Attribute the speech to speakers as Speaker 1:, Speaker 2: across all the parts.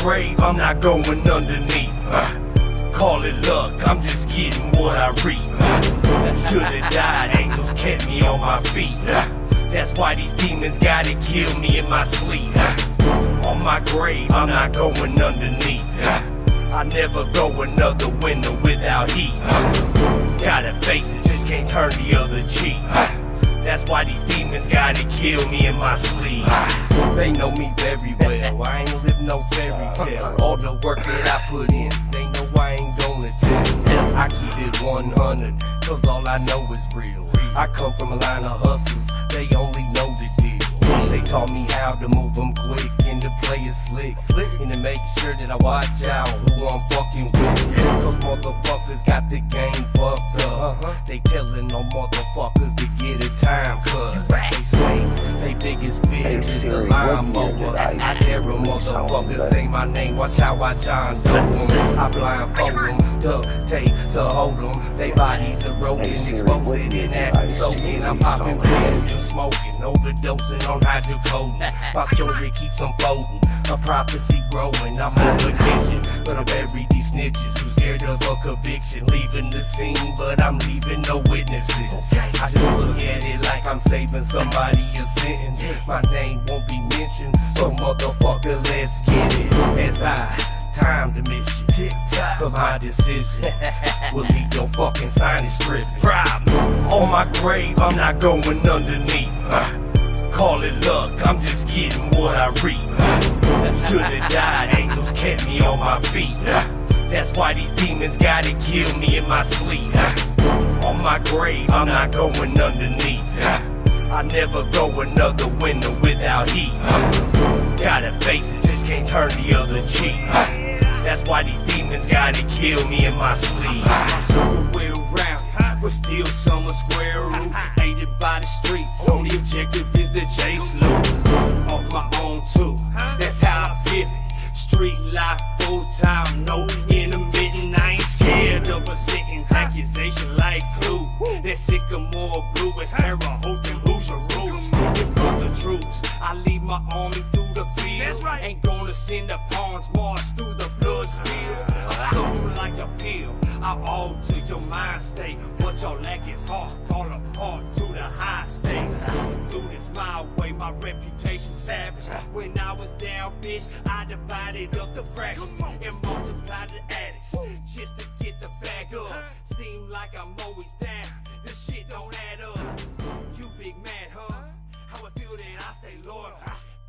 Speaker 1: grave, I'm not going underneath. Call it luck, I'm just getting what I reap. Should've died, angels kept me on my feet. That's why these demons gotta kill me in my sleep. On my grave, I'm not going underneath. I never go another winter without heat. Gotta face it, just can't turn the other cheek. That's why these demons gotta kill me in my sleep. They know me very well, I ain't live no fairy tale. All the work that I put in, they know I ain't gonna tell. I keep it 100, cause all I know is real. I come from a line of hustlers, they only know the deal. They taught me how to move them quick and to play it slick. And to make sure that I watch out who I'm fucking with. Those motherfuckers got the game fucked up. They telling them motherfuckers to get a time cut. They snakes, they biggest fear is a lawnmower. I dare a motherfucker say my name, watch how I John dope them. I blindfold them, duct tape to hold them. They bodies eroding, exposing and acid soaking. I'm popping pills and smoking, overdosing on hydrocodone. My story keeps unfolding, a prophecy growing. I'm on vacation, but I'm buried these snitches who scared of a conviction. Leaving the scene, but I'm leaving no witnesses. I just look at it like I'm saving somebody a sentence. My name won't be mentioned, so motherfucker, let's get it. As I time the mission, tick-tock, my decision will leave your fucking sinus stripping. Problem on my grave, I'm not going underneath. Call it luck, I'm just getting what I reap. Should've died, angels kept me on my feet. That's why these demons gotta kill me in my sleep. On my grave, I'm not going underneath. I never go another winter without heat. Gotta face it, just can't turn the other cheek. That's why these demons gotta kill me in my sleep. Circle way around, but still summer square root. Aided by the streets, only objective is to chase loot. Off my own too, that's how I pivot. Street life full time, no intermittent. I ain't scared of a sentence, accusation like clue. That sycamore blue is terror, hoping who's your roots. If not the troops, I lead my army through the field. Right. Ain't gonna send the pawns march through the blood spill. I soak you like a pill, I alter your mind state. What y'all lack is heart, fall apart to the high stakes. Do this my way, my reputation savage. When I was down, bitch, I divided up the fractions and multiplied the addicts just to get the bag up. Seem like I'm always down, this shit don't add up. You big mad, huh? How I feel that I stay loyal.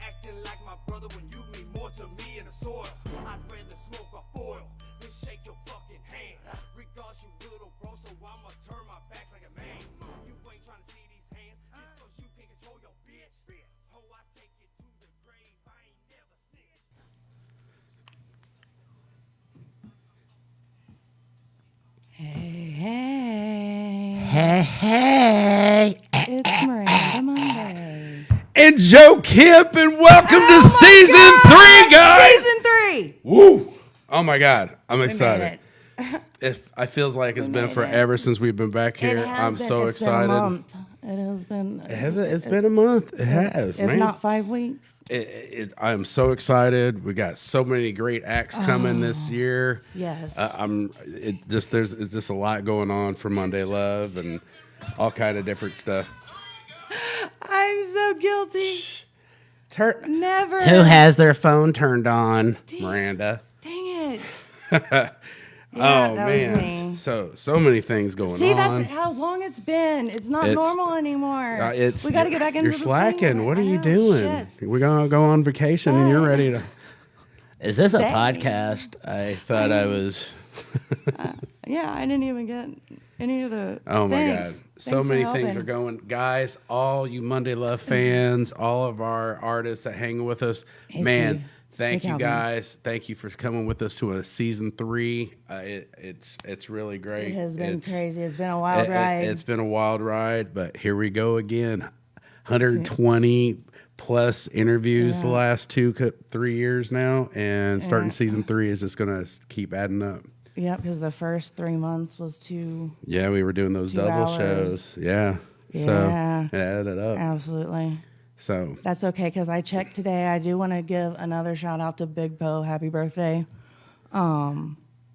Speaker 1: Acting like my brother when you mean more to me in the soil. I'd rather smoke a foil than shake your fucking hand. Regards you little bro, so I'ma turn my back like a man. You ain't trying to see these hands just cause you can't control your bitch. Oh, I take it to the grave, I ain't never snitch.
Speaker 2: Hey.
Speaker 3: It's Miranda Monday.
Speaker 2: And Joe Kemp, and welcome to season 3, guys.
Speaker 3: Season 3.
Speaker 2: Woo! Oh my God, I'm excited.
Speaker 3: It.
Speaker 2: I feels like it's been forever since we've been back here. I'm so excited.
Speaker 3: Been a month. It has been.
Speaker 2: It's been a month. It has,
Speaker 3: if
Speaker 2: man.
Speaker 3: not 5 weeks.
Speaker 2: I am so excited. We got so many great acts coming this year.
Speaker 3: Yes.
Speaker 2: There's just a lot going on for Monday Love and all kind of different stuff.
Speaker 3: I'm so guilty. Never.
Speaker 2: Who has their phone turned on? Miranda.
Speaker 3: Dang it. Yeah,
Speaker 2: oh
Speaker 3: that
Speaker 2: man,
Speaker 3: was me.
Speaker 2: So many things going on.
Speaker 3: See, that's how long it's been. It's not normal anymore.
Speaker 2: We
Speaker 3: got to get back into
Speaker 2: You're
Speaker 3: the
Speaker 2: slacking. What are you doing?
Speaker 3: Shit.
Speaker 2: We're gonna go on vacation, and you're ready to. Is this a
Speaker 3: Dang.
Speaker 2: podcast? I thought I was.
Speaker 3: Yeah, I didn't even get any of the.
Speaker 2: Oh my
Speaker 3: Thanks.
Speaker 2: God! So
Speaker 3: Thanks for
Speaker 2: many things
Speaker 3: helping.
Speaker 2: are going, guys. All you Monday Love fans, all of our artists that hang with us,
Speaker 3: Hey,
Speaker 2: man.
Speaker 3: Steve.
Speaker 2: Thank
Speaker 3: Hey,
Speaker 2: you
Speaker 3: Calvin.
Speaker 2: guys. Thank you for coming with us to a season 3. It's really great.
Speaker 3: It has been crazy. It's been a wild ride.
Speaker 2: It's been a wild ride, but here we go again. 120 plus interviews the last 3 years now, and starting season 3 is just gonna keep adding up.
Speaker 3: Yep, because the first 3 months was
Speaker 2: Yeah, we were doing those
Speaker 3: 2
Speaker 2: double
Speaker 3: hours.
Speaker 2: shows. Yeah. So
Speaker 3: Yeah.
Speaker 2: it added up.
Speaker 3: Absolutely.
Speaker 2: So
Speaker 3: That's okay, because I checked today. I do want to give another shout out to Big Poe. Happy birthday.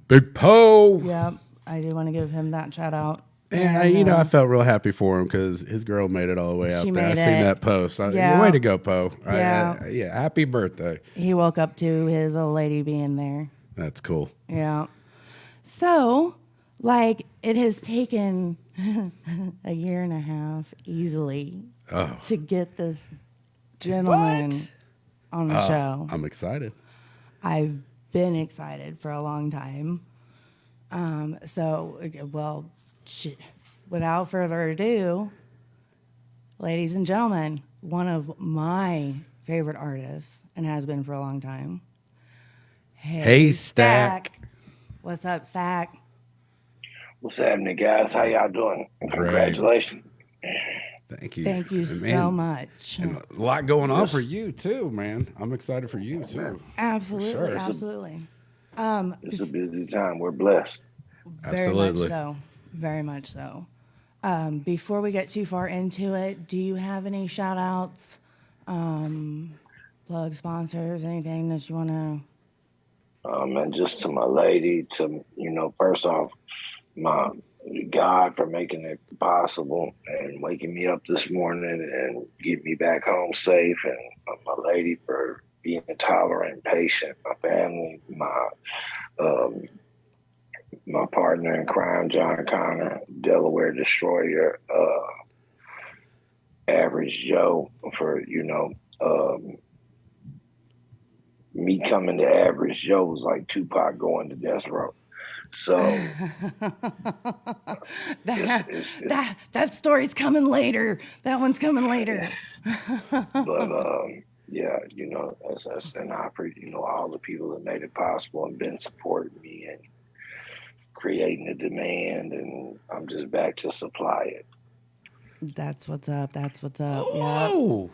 Speaker 2: Big Poe.
Speaker 3: Yep, I do want to give him that shout out.
Speaker 2: And I felt real happy for him because his girl made it all the way out
Speaker 3: She
Speaker 2: there. I
Speaker 3: made
Speaker 2: seen
Speaker 3: it.
Speaker 2: that post.
Speaker 3: Yeah.
Speaker 2: Way to go, Poe.
Speaker 3: Yeah.
Speaker 2: Yeah. Happy birthday.
Speaker 3: He woke up to his old lady being there.
Speaker 2: That's cool.
Speaker 3: Yeah. So, like, it has taken a year and a half easily to get this gentleman on the show.
Speaker 2: I'm excited.
Speaker 3: I've been excited for a long time. Without further ado, ladies and gentlemen, one of my favorite artists, and has been for a long time,
Speaker 2: Haystak.
Speaker 3: What's up, Sack?
Speaker 4: What's happening, guys? How y'all doing?
Speaker 2: Great.
Speaker 4: Congratulations.
Speaker 2: Thank you.
Speaker 3: Thank you so much.
Speaker 2: And a lot going on for you, too, man. I'm excited for you, too.
Speaker 3: Absolutely,
Speaker 2: Sure.
Speaker 3: absolutely.
Speaker 4: It's a busy time. We're blessed.
Speaker 3: Very much
Speaker 2: Absolutely.
Speaker 3: so. Very much so. Before we get too far into it, do you have any shout outs, plug sponsors, anything that you want to?
Speaker 4: And just to my lady, first off, my God for making it possible and waking me up this morning and getting me back home safe, and my lady for being tolerant and patient, my family, my partner in crime, John Connor, Delaware Destroyer, Average Joe, for me coming to Average Joe was like Tupac going to death row. So
Speaker 3: that story's coming later. That one's coming later.
Speaker 4: But yeah, and I appreciate all the people that made it possible and been supporting me and creating the demand, and I'm just back to supply it.
Speaker 3: That's what's up. That's what's up. Yeah.
Speaker 2: Oh.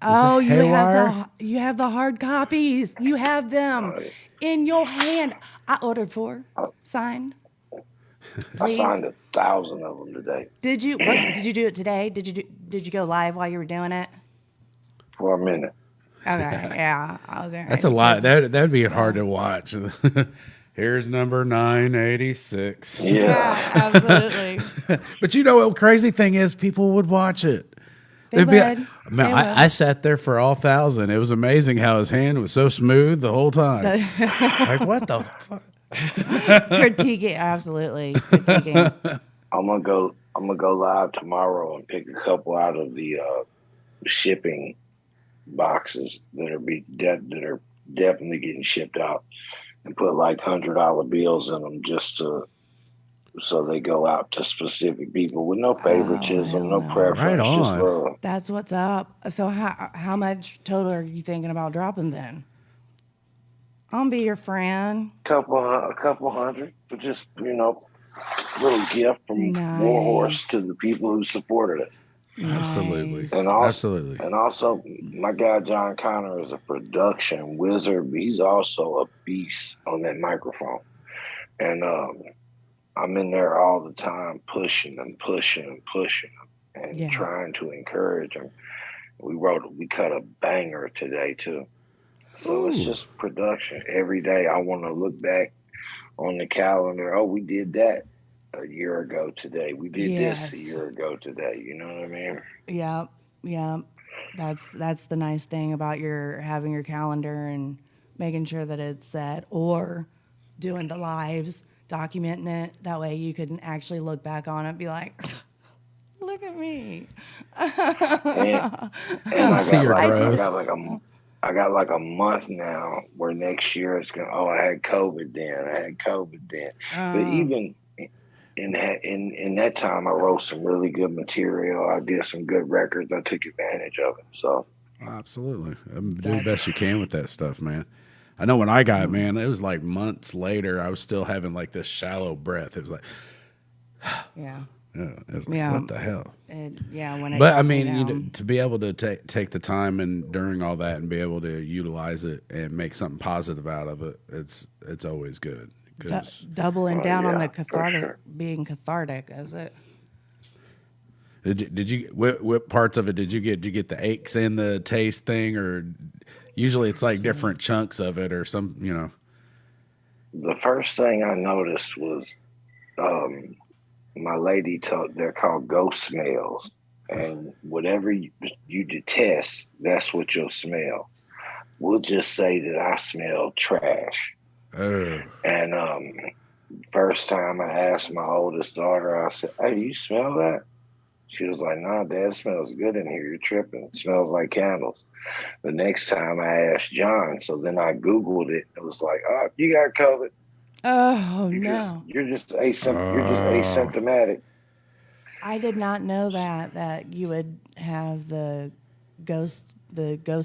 Speaker 3: Oh,
Speaker 2: Haywire?
Speaker 3: you have the hard copies. You have them in your hand. I ordered 4 signed.
Speaker 4: I signed 1,000 of them today.
Speaker 3: Did you? Did you do it today? Did you go live while you were doing it?
Speaker 4: For a minute.
Speaker 3: Okay, yeah. I was there.
Speaker 2: That's a lot. That'd be hard to watch. Here's number 986.
Speaker 3: Yeah, absolutely.
Speaker 2: But what crazy thing is, people would watch it.
Speaker 3: They would.
Speaker 2: I sat there for all 1,000. It was amazing how his hand was so smooth the whole time. Like, what the fuck?
Speaker 3: Critiquing, absolutely. Critiquing.
Speaker 4: I'm gonna go live tomorrow and pick a couple out of the shipping boxes that are definitely getting shipped out, and put like $100 bills in them so they go out to specific people with no favoritism, no preference,
Speaker 2: Right on.
Speaker 4: just love.
Speaker 3: That's what's up. So how much total are you thinking about dropping then? I'll be your friend.
Speaker 4: A couple hundred, but just little gift from
Speaker 3: Nice.
Speaker 4: Warhorse to the people who supported it.
Speaker 2: Absolutely.
Speaker 3: Nice.
Speaker 4: And also,
Speaker 2: Absolutely.
Speaker 4: And also, my guy John Connor is a production wizard, but he's also a beast on that microphone. And I'm in there all the time, pushing and trying to encourage him. We cut a banger today too. So It's just production. Every day I want to look back on the calendar. Oh, we did that a year ago today. We did this a year ago today. You know what I mean?
Speaker 3: Yeah. That's the nice thing about having your calendar and making sure that it's set, or doing the lives, documenting it. That way you can actually look back on it and be like, look at me.
Speaker 4: And I got like a month now where next year it's going, I had COVID then. But even in that time, I wrote some really good material. I did some good records. I took advantage of it. So
Speaker 2: Absolutely. I'm doing the best you can with that stuff, man. I know when I got it, man, it was like months later, I was still having like this shallow breath. It was like,
Speaker 3: Yeah.
Speaker 2: it was like, what the hell?
Speaker 3: But
Speaker 2: I mean, to be able to take the time and during all that and be able to utilize it and make something positive out of it, it's always good.
Speaker 3: Doubling down on the
Speaker 4: for sure.
Speaker 3: being cathartic, is it?
Speaker 2: Did you what parts of it did you get? Did you get the aches and the taste thing, or usually it's like different chunks of it, or some, you know?
Speaker 4: The first thing I noticed was my lady told they're called ghost smells, and whatever you detest, that's what you'll smell. We'll just say that I smell trash.
Speaker 2: Oh,
Speaker 4: And first time I asked my oldest daughter, I said, "Hey, you smell that?" She was like, "Nah, Dad, it smells good in here. You're tripping. It smells like candles." The next time I asked John, so then I Googled it. It was like, "Oh, you got COVID.
Speaker 3: Oh
Speaker 4: You're just
Speaker 3: no.
Speaker 4: you're just you're just
Speaker 2: oh,
Speaker 4: asymptomatic."
Speaker 3: I did not know that you would have the ghost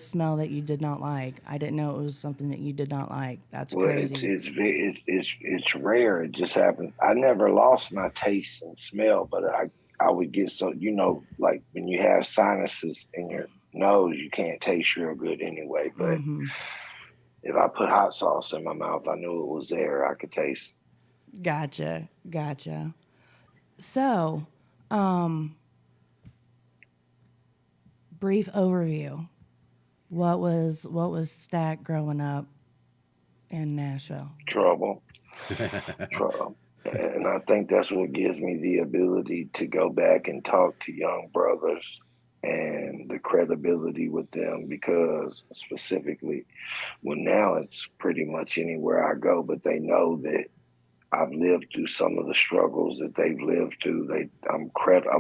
Speaker 3: smell that you did not like. I didn't know it was something that you did not like. That's
Speaker 4: Well, it's
Speaker 3: crazy.
Speaker 4: it's it's rare. It just happens. I never lost my taste and smell, but I would get so like when you have sinuses in your nose, you can't taste real good anyway. But
Speaker 3: Mhm.
Speaker 4: if I put hot sauce in my mouth, I knew it was there. I could taste.
Speaker 3: Gotcha. Gotcha. So, brief overview. What was Stack growing up in Nashville?
Speaker 4: Trouble, trouble. And I think that's what gives me the ability to go back and talk to young brothers and the credibility with them because specifically, well, now it's pretty much anywhere I go, but they know that I've lived through some of the struggles that they've lived through. I'm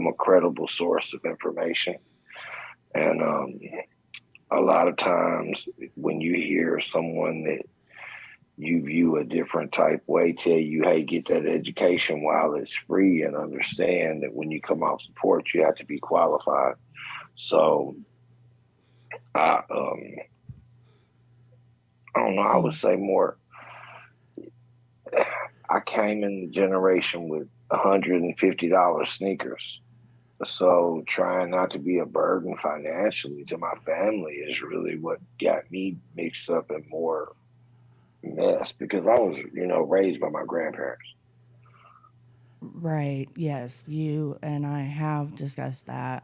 Speaker 4: a credible source of information, and a lot of times when you hear someone that you view a different type way tell you, hey, get that education while it's free, and understand that when you come off the porch, you have to be qualified. So I I don't know. I would say more. I came in the generation with $150 sneakers. So trying not to be a burden financially to my family is really what got me mixed up in more mess because I was, raised by my grandparents.
Speaker 3: Right. Yes, you and I have discussed that.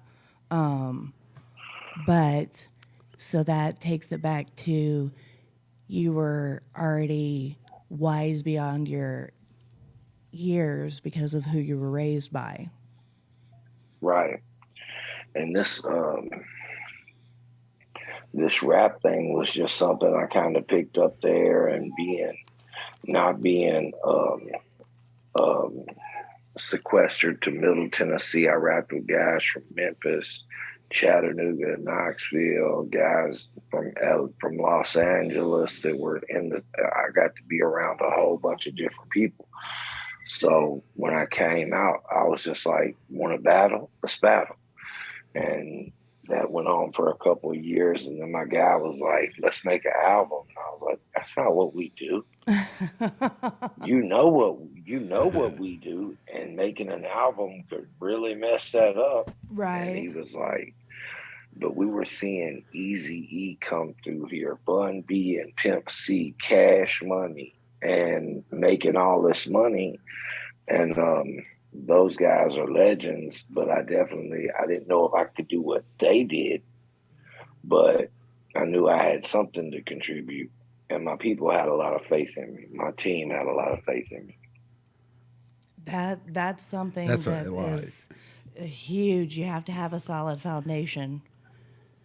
Speaker 3: Um, but so that takes it back to you were already wise beyond your years because of who you were raised by.
Speaker 4: Right. And this rap thing was just something I kind of picked up there, and not being um, sequestered to Middle Tennessee. I rapped with guys from Memphis, Chattanooga, Knoxville, guys from Los Angeles that were in the. I got to be around a whole bunch of different people. So when I came out, I was just like, "Want to battle? Let's battle." And that went on for a couple of years, and then my guy was like, "Let's make an album." And I was like, "That's not what we do. You know what we do, and making an album could really mess that up." And
Speaker 3: Right.
Speaker 4: he was like, "But we were seeing Easy E come through here, Bun B and Pimp C, Cash Money, and making all this money, and those guys are legends. But I didn't know if I could do what they did, but I knew I had something to contribute." And my people had a lot of faith in me. My team had a lot of faith in me.
Speaker 3: That's something
Speaker 2: that's
Speaker 3: that
Speaker 2: a lot.
Speaker 3: is huge. You have to have a solid foundation.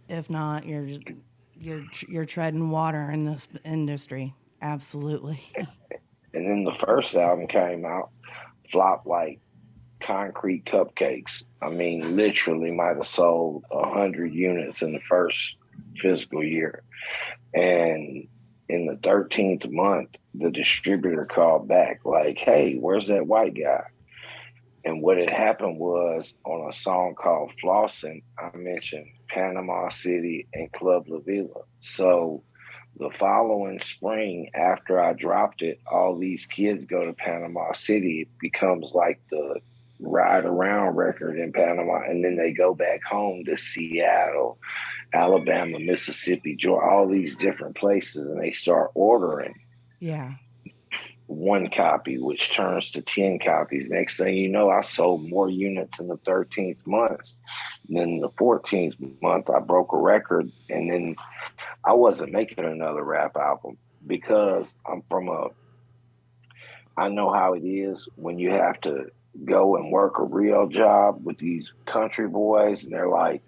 Speaker 3: If not, you're treading water in this industry. Absolutely.
Speaker 4: And then the first album came out, flopped like concrete cupcakes. I mean, literally might have sold 100 units in the first fiscal year. And in the 13th month, the distributor called back like, "Hey, where's that white guy?" And what had happened was on a song called Flossin', I mentioned Panama City and Club La Vila. So the following spring, after I dropped it, all these kids go to Panama City. It becomes like the ride around record in Panama. And then they go back home to Seattle, Alabama, Mississippi, Georgia, all these different places, and they start ordering.
Speaker 3: Yeah.
Speaker 4: one copy, which turns to 10 copies. Next thing you know, I sold more units in the 13th month. Then the 14th month, I broke a record, and then I wasn't making another rap album because I know how it is when you have to go and work a real job with these country boys, and they're like,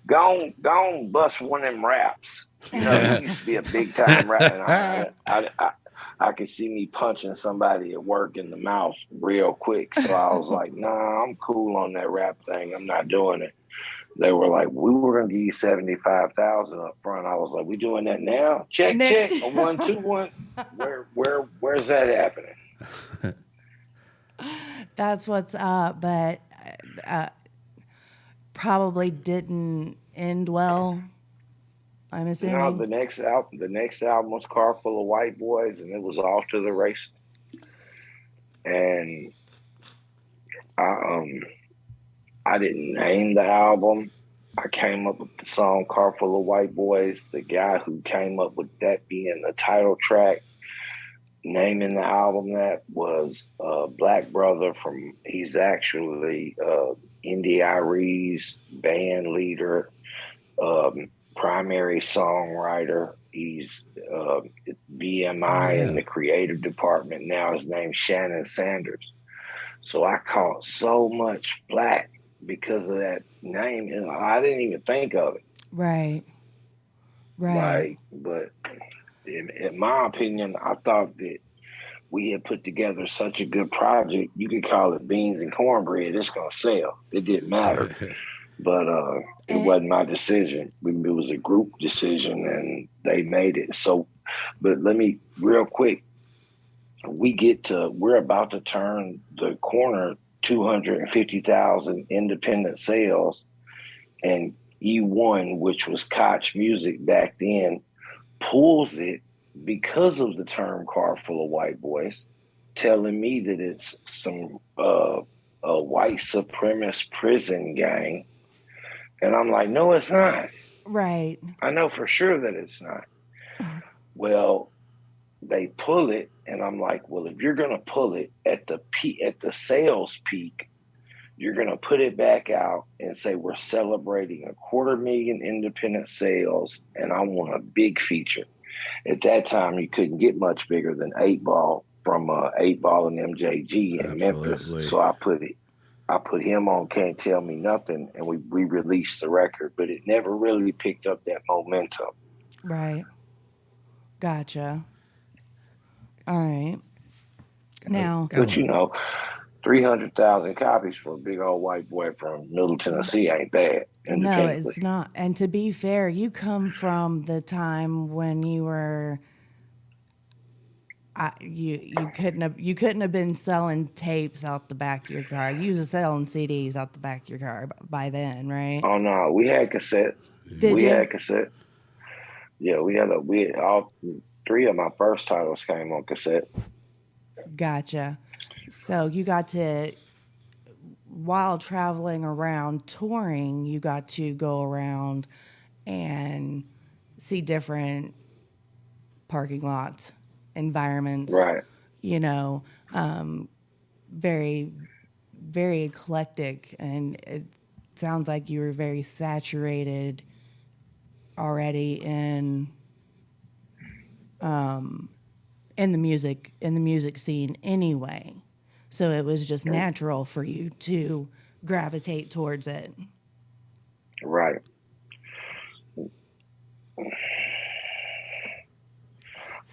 Speaker 4: go on, bust one of them raps. You know, you used to be a big time rap, and I could see me punching somebody at work in the mouth real quick. So I was like, nah, I'm cool on that rap thing. I'm not doing it. They were like, we were gonna give you 75,000 up front. I was like, we doing that now? Check, check. A 1, 2, 1. Where's that happening?
Speaker 3: That's what's up, but probably didn't end well. I'm assuming.
Speaker 4: No, the next album was Car Full of White Boys, and it was off to the races. And I didn't name the album. I came up with the song Car Full of White Boys. The guy who came up with that being the title track, naming the album that, was a black brother he's actually Indy Iree's band leader, primary songwriter. He's BMI in the creative department now. His name's Shannon Sanders. So I caught so much flack because of that name, and I didn't even think of it.
Speaker 3: Right.
Speaker 4: But in my opinion, I thought that we had put together such a good project. You could call it beans and cornbread. It's gonna sell. It didn't matter. But it wasn't my decision. It was a group decision, and they made it. So, but let me real quick. We're about to turn the corner, 250,000 independent sales, and E1, which was Koch Music back then, pulls it because of the term Car Full of White Boys, telling me that it's some a white supremacist prison gang. And I'm like, no, it's not.
Speaker 3: Right.
Speaker 4: I know for sure that it's not. Well, they pull it, and I'm like, well, if you're gonna pull it at the sales peak, you're gonna put it back out and say we're celebrating 250,000 independent sales, and I want a big feature. At that time, you couldn't get much bigger than 8 Ball from 8 Ball and MJG in Memphis. So I put him on Can't Tell Me Nothing, and we released the record, but it never really picked up that momentum.
Speaker 3: Right. Gotcha. All right. Now,
Speaker 4: but 300,000 copies for a big old white boy from Middle Tennessee ain't bad.
Speaker 3: No, it's not. And to be fair, you come from the time when you were, you couldn't have been selling tapes out the back of your car. You was selling CDs out the back of your car by then, right?
Speaker 4: Oh no, we had cassettes. We had cassette. Yeah, we had all 3 of my first titles came on cassette.
Speaker 3: Gotcha. So you got to, while traveling around touring, you got to go around and see different parking lots, environments.
Speaker 4: Right.
Speaker 3: You know, very, very eclectic, and it sounds like you were very saturated already in the music scene anyway. So it was just natural for you to gravitate towards it.
Speaker 4: Right.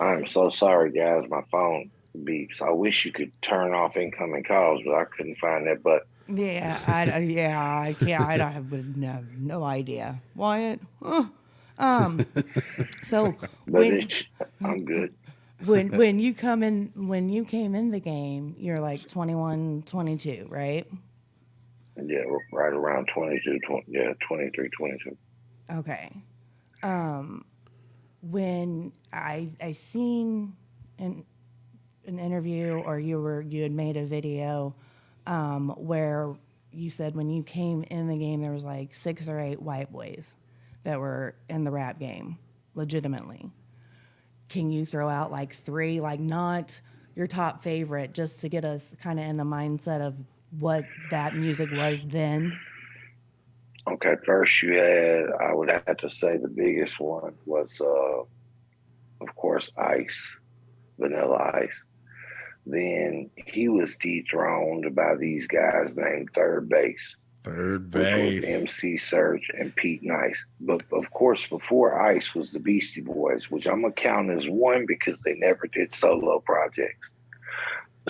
Speaker 4: I'm so sorry, guys. My phone beeps. I wish you could turn off incoming calls, but I couldn't find that button.
Speaker 3: Yeah, I can't. I have no idea. Wyatt. So
Speaker 4: I'm good.
Speaker 3: When you came in the game, you're like 21, 22, right?
Speaker 4: Yeah, right around 22, 23, 22.
Speaker 3: Okay. When I seen an interview, or you had made a video where you said when you came in the game there was like 6 or 8 white boys that were in the rap game legitimately. Can you throw out like 3, like not your top favorite, just to get us kind of in the mindset of what that music was then?
Speaker 4: Okay, first you had, I would have to say the biggest one was, of course, Ice, Vanilla Ice. Then he was dethroned by these guys named Third Base,
Speaker 2: Third
Speaker 4: which was
Speaker 2: base.
Speaker 4: MC Serge and Pete Nice. But of course, before Ice was the Beastie Boys, which I'm gonna count as one because they never did solo projects.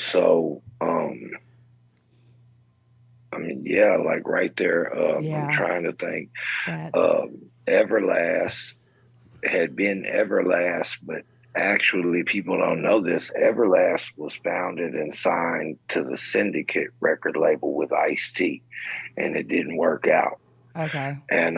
Speaker 4: So, I mean, yeah, like right there.
Speaker 3: Yeah.
Speaker 4: I'm trying to think.
Speaker 3: That's
Speaker 4: Everlast had been Everlast, but actually, people don't know this. Everlast was founded and signed to the Syndicate record label with Ice-T, and it didn't work out.
Speaker 3: okay.
Speaker 4: And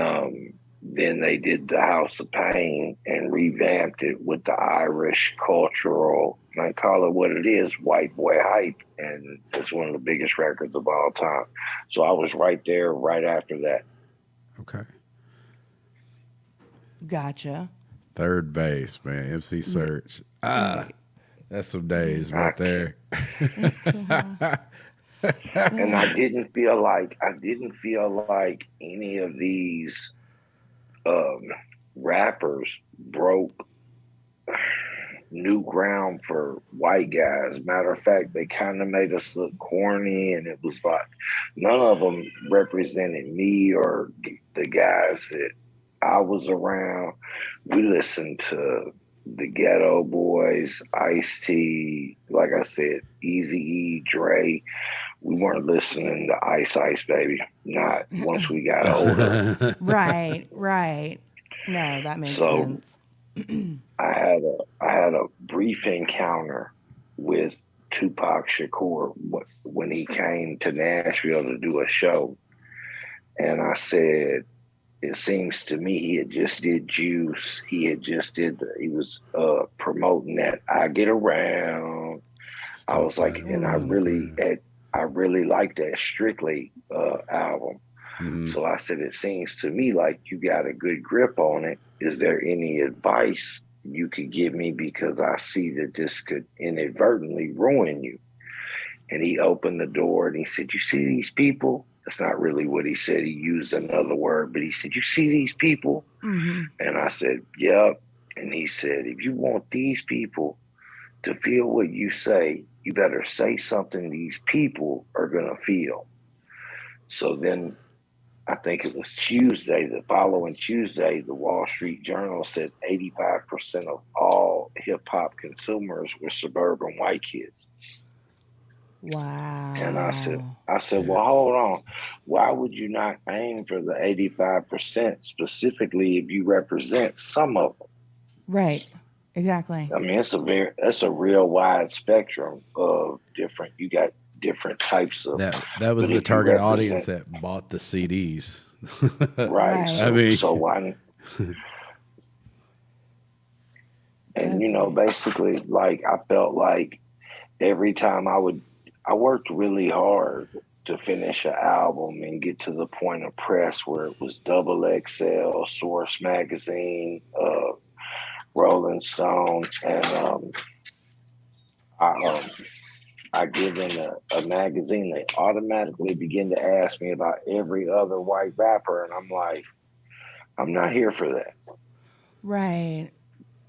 Speaker 4: then they did the House of Pain and revamped it with the Irish cultural, I call it what it is, white boy hype. And it's one of the biggest records of all time. So I was right there right after that.
Speaker 2: Okay.
Speaker 3: Gotcha.
Speaker 2: Third base, man. MC Search. That's some days right there.
Speaker 4: And I didn't feel like any of these rappers broke new ground for white guys. Matter of fact, they kind of made us look corny, and it was like none of them represented me or the guys that I was around. We listened to the Ghetto Boys, Ice-T, like I said, Eazy-E, Dre. We weren't listening to Ice Ice, baby. Not once we got older.
Speaker 3: Right. No, that makes sense.
Speaker 4: I had a brief encounter with Tupac Shakur when he came to Nashville to do a show, and I said, it seems to me he had just did Juice. He was promoting that I Get Around. I was like, and I really liked that Strictly album.
Speaker 2: Mm-hmm.
Speaker 4: So I said, it seems to me like you got a good grip on it. Is there any advice you could give me? Because I see that this could inadvertently ruin you. And he opened the door and he said, you see these people? That's not really what he said. He used another word, but he said, you see these people?
Speaker 3: Mm-hmm.
Speaker 4: And I said, yep. And he said, if you want these people to feel what you say, you better say something these people are going to feel. So then I think it was Tuesday, the following Tuesday, the Wall Street Journal said 85% of all hip hop consumers were suburban white kids.
Speaker 3: Wow.
Speaker 4: And I said, well, hold on. Why would you not aim for the 85% specifically if you represent some of them?
Speaker 3: Right. Exactly.
Speaker 4: I mean, that's a real wide spectrum of different. You got different types of.
Speaker 2: That was the target audience that bought the CDs.
Speaker 4: Right. So why? And basically, like I felt like every time I worked really hard to finish an album and get to the point of press where it was XXL, Source Magazine, Rolling Stone, and I give them a magazine. They automatically begin to ask me about every other white rapper, and I'm like, I'm not here for that.
Speaker 3: Right.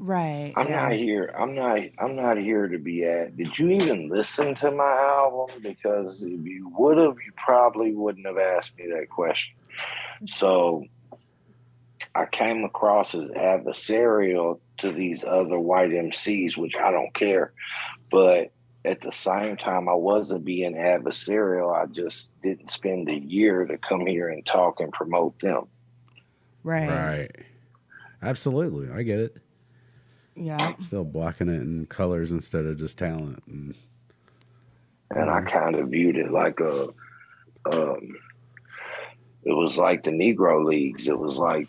Speaker 4: I'm not here. I'm not here to be at. Did you even listen to my album? Because if you would have, you probably wouldn't have asked me that question. So I came across as adversarial to these other white MCs, which I don't care. But at the same time, I wasn't being adversarial. I just didn't spend a year to come here and talk and promote them.
Speaker 3: Right.
Speaker 2: Absolutely. I get it.
Speaker 3: Yeah.
Speaker 2: Still blocking it in colors instead of just talent.
Speaker 4: And I kind of viewed it like it was like the Negro Leagues. It was like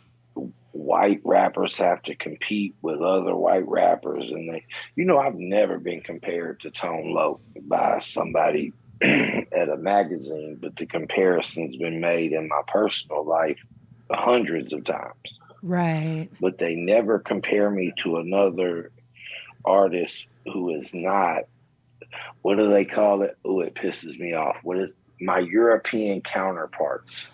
Speaker 4: white rappers have to compete with other white rappers. And I've never been compared to Tone Loc by somebody at a magazine, but the comparison's been made in my personal life hundreds of times.
Speaker 3: Right.
Speaker 4: But they never compare me to another artist who is not what do they call it? Oh, it pisses me off. What is my European counterparts?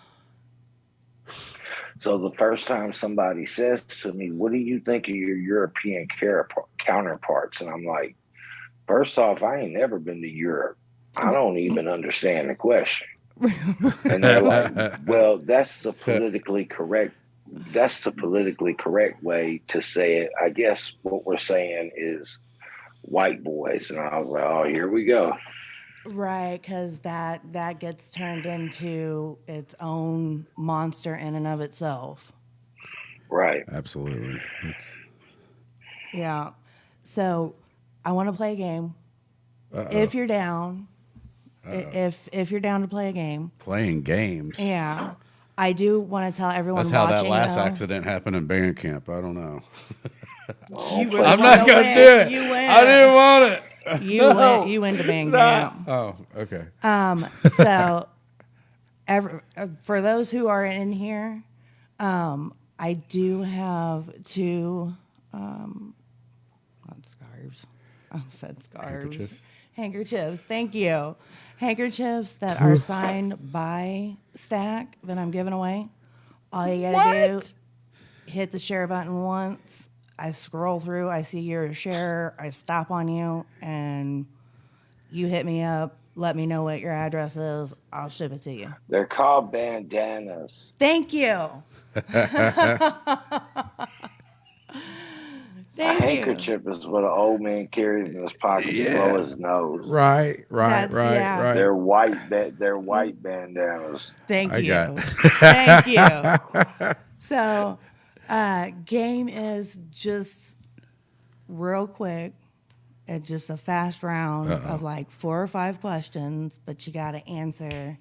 Speaker 4: So the first time somebody says to me, "What do you think of your European counterparts?" and I'm like, first off, I ain't never been to Europe. I don't even understand the question. And they're like, "Well, that's the politically correct. That's the politically correct way to say it. I guess what we're saying is white boys." And I was like, "Oh, here we go."
Speaker 3: Right, because that gets turned into its own monster in and of itself.
Speaker 4: Right.
Speaker 2: Absolutely. It's,
Speaker 3: Yeah. So I want to play a game. If you're down, if you're down to play a game,
Speaker 2: playing games.
Speaker 3: yeah. I do want to tell everyone
Speaker 2: That's how
Speaker 3: watching.
Speaker 2: that last
Speaker 3: though,
Speaker 2: accident happened in band camp. I don't know.
Speaker 3: You really
Speaker 2: I'm
Speaker 3: wanna
Speaker 2: not gonna
Speaker 3: win.
Speaker 2: do it.
Speaker 3: You win.
Speaker 2: I didn't want it.
Speaker 3: You win. You win to band camp.
Speaker 2: Oh, okay.
Speaker 3: So, for those who are in here, I do have two, not scarves. I said scarves. Handkerchiefs. Thank you. Handkerchiefs that are signed by Stack that I'm giving away. All you gotta do, hit the share button once. I scroll through. I see you're a sharer. I stop on you, and you hit me up. Let me know what your address is. I'll ship it to you.
Speaker 4: They're called bandanas.
Speaker 3: Thank you.
Speaker 4: A
Speaker 3: Thank you.
Speaker 4: handkerchief is what an old man carries in his pocket to blow his nose.
Speaker 2: Right.
Speaker 3: Yeah.
Speaker 4: They're white. They're white bandanas.
Speaker 3: Thank
Speaker 2: I
Speaker 3: you.
Speaker 2: got-
Speaker 3: Thank you. So, game is just real quick. It's just a fast round of like 4 or 5 questions, but you got to answer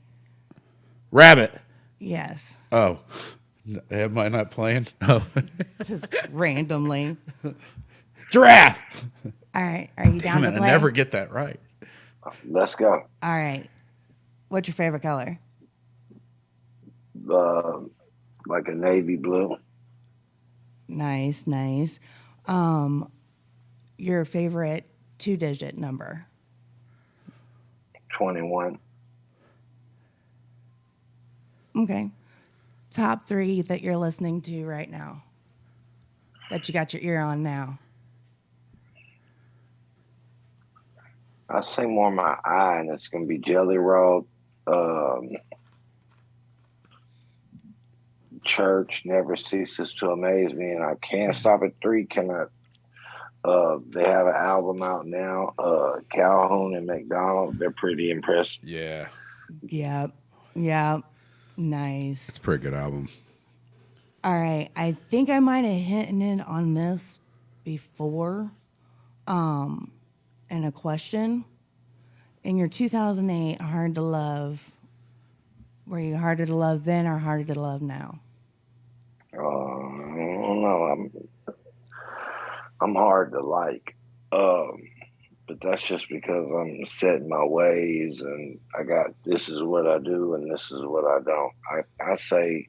Speaker 2: Rabbit.
Speaker 3: yes,
Speaker 2: Oh. Am I not playing? Oh.
Speaker 3: just randomly.
Speaker 2: Giraffe.
Speaker 3: All right, are you down
Speaker 2: Damn
Speaker 3: to
Speaker 2: it,
Speaker 3: play?
Speaker 2: I never get that right.
Speaker 4: Let's go.
Speaker 3: All right. What's your favorite color?
Speaker 4: Like a navy blue.
Speaker 3: Nice. Your favorite 2-digit number?
Speaker 4: 21.
Speaker 3: Okay. Top 3 that you're listening to right now. That you got your ear on now.
Speaker 4: I say more my eye, and it's gonna be Jelly Roll. Church never ceases to amaze me, and I can't stop at 3. Can I? They have an album out now. Calhoun and McDonald. They're pretty impressive.
Speaker 2: Yeah.
Speaker 3: Yep. Nice.
Speaker 2: It's a pretty good album.
Speaker 3: All right. I think I might have hinted on this before in a question. In your 2008 Hard to Love, were you harder to love then or harder to love now?
Speaker 4: I don't know. I'm hard to like. But that's just because I'm set in my ways, and this is what I do and this is what I don't. I say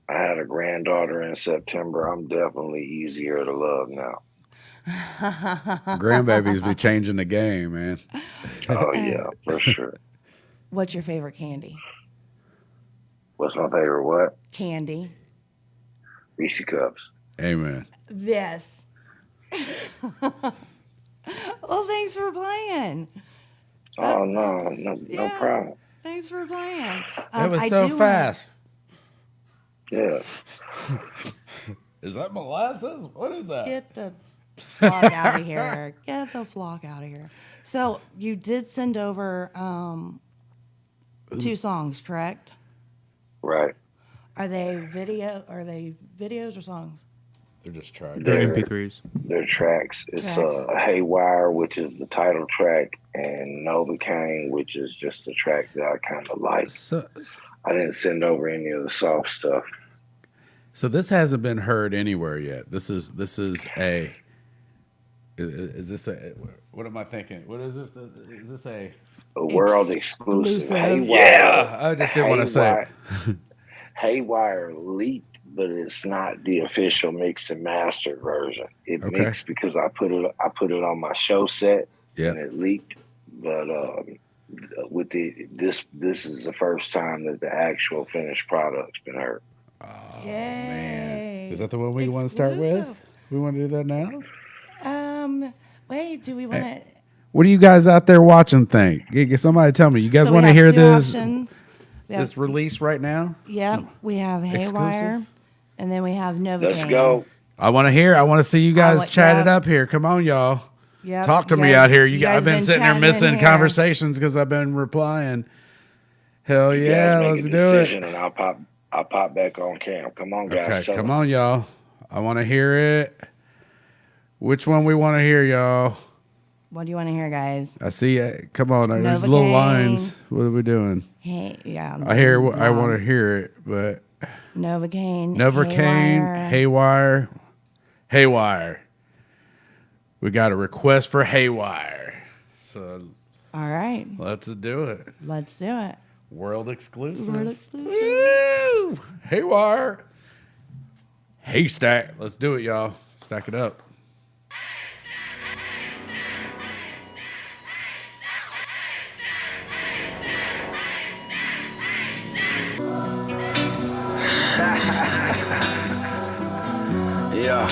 Speaker 4: I had a granddaughter in September. I'm definitely easier to love now.
Speaker 2: Grandbabies be changing the game, man.
Speaker 4: Oh yeah, for sure.
Speaker 3: What's your favorite candy?
Speaker 4: What's my favorite what?
Speaker 3: Candy.
Speaker 4: Reese Cups.
Speaker 2: Amen.
Speaker 3: This. Well, thanks for playing.
Speaker 4: Oh no problem.
Speaker 3: Thanks for playing.
Speaker 2: That was
Speaker 3: I
Speaker 2: so
Speaker 3: do
Speaker 2: fast.
Speaker 4: Yeah.
Speaker 2: Is that molasses? What is that?
Speaker 3: Get the flock out of here. Get the flock out of here. So you did send over 2 songs, correct?
Speaker 4: Right.
Speaker 3: Are they videos or songs?
Speaker 2: They're just tracks.
Speaker 5: They're MP3s.
Speaker 4: They're tracks. It's
Speaker 3: Tracks.
Speaker 4: Haywire, which is the title track, and Novocaine, which is just the track that I kind of like.
Speaker 2: So
Speaker 4: I didn't send over any of the soft stuff.
Speaker 2: this hasn't been heard anywhere yet. This is a. Is this a? What am I thinking? What is this? Is this a?
Speaker 4: A world exclusive.
Speaker 3: Exclusive.
Speaker 4: Haywire.
Speaker 2: Yeah, I just didn't want to say it.
Speaker 4: Haywire leaked, but it's not the official mixed and mastered version. It
Speaker 2: Okay.
Speaker 4: mixed because I put it on my show set,
Speaker 2: Yeah.
Speaker 4: and it leaked. but with this is the first time that the actual finished product's been heard.
Speaker 3: Yay.
Speaker 2: Is that the one we want to start with?
Speaker 3: Exclusive.
Speaker 2: We want to do that now?
Speaker 3: Wait, do we want to?
Speaker 2: What do you guys out there watching think? Somebody tell me. You guys
Speaker 3: So we
Speaker 2: want to
Speaker 3: have
Speaker 2: hear
Speaker 3: two
Speaker 2: this
Speaker 3: options. We have,
Speaker 2: this release right now?
Speaker 3: yep, we have Haywire, and then we have Novocaine.
Speaker 4: Let's go.
Speaker 2: I want to hear. I want to see you guys chat it
Speaker 3: yep.
Speaker 2: up here. Come on, y'all.
Speaker 3: Yep,
Speaker 2: Talk to
Speaker 3: you
Speaker 2: me
Speaker 3: guys-
Speaker 2: out here.
Speaker 3: you guys
Speaker 2: I've been sitting there
Speaker 3: chatting in
Speaker 2: missing
Speaker 3: here.
Speaker 2: conversations because I've been replying. Hell
Speaker 4: You
Speaker 2: yeah,
Speaker 4: guys make
Speaker 2: let's
Speaker 4: a
Speaker 2: do
Speaker 4: decision,
Speaker 2: it.
Speaker 4: and I'll pop back on cam. Come on, guys.
Speaker 2: Okay,
Speaker 4: tell
Speaker 2: come
Speaker 4: them.
Speaker 2: on, y'all. I want to hear it. Which one we want to hear, y'all?
Speaker 3: What do you want to hear, guys?
Speaker 2: I see it. Come on, there's little
Speaker 3: Novocaine.
Speaker 2: lines. What are we doing?
Speaker 3: Hey, yeah.
Speaker 2: I hear. I want to hear it, but
Speaker 3: Novocaine.
Speaker 2: Novocaine, Haywire. We got a request for Haywire, so
Speaker 3: All right,
Speaker 2: let's do it.
Speaker 3: let's do it.
Speaker 2: World exclusive.
Speaker 3: World exclusive.
Speaker 2: Woo! Haywire. Haystak. Let's do it, y'all. Stack it up.
Speaker 5: Yeah.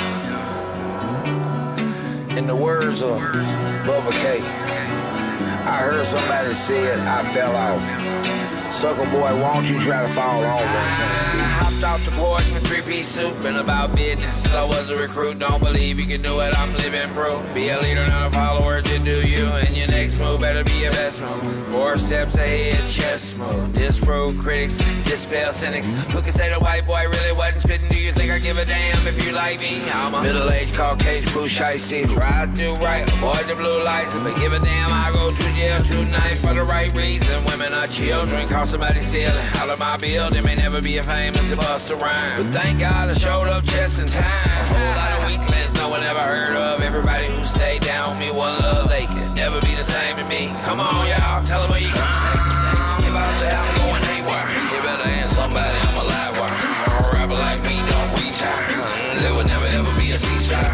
Speaker 5: In the words of Bubba K, I heard somebody say it, I fell off. Sucker boy, won't you try to fall on one time?
Speaker 6: Hopped off the porch in a three-piece suit, been about business. I was a recruit, don't believe you can do it, I'm living proof. Be a leader, not a follower, to do you. And your next move better be your best move. 4 steps ahead, chest move. Disprove critics, dispel cynics. Who can say the white boy really wasn't spitting? Do you think I give a damn if you like me? I'm a middle-aged Caucasian blue shiesty. Try to do right, avoid the blue lights. But give a damn, I go to jail tonight for the right reason. Women are children, call somebody stealing. Out of my building, may never be a famous to bust a rhyme. But thank God I showed up just in time. A whole lot of weaklings no one ever heard of. Everybody who stayed down with me, one love, they could never be the same to me. Come on, y'all, tell them where you come. If out there, I'm going haywire. You better ask somebody, I'm a live wire. A rapper like me don't retire. There would never ever be a ceasefire.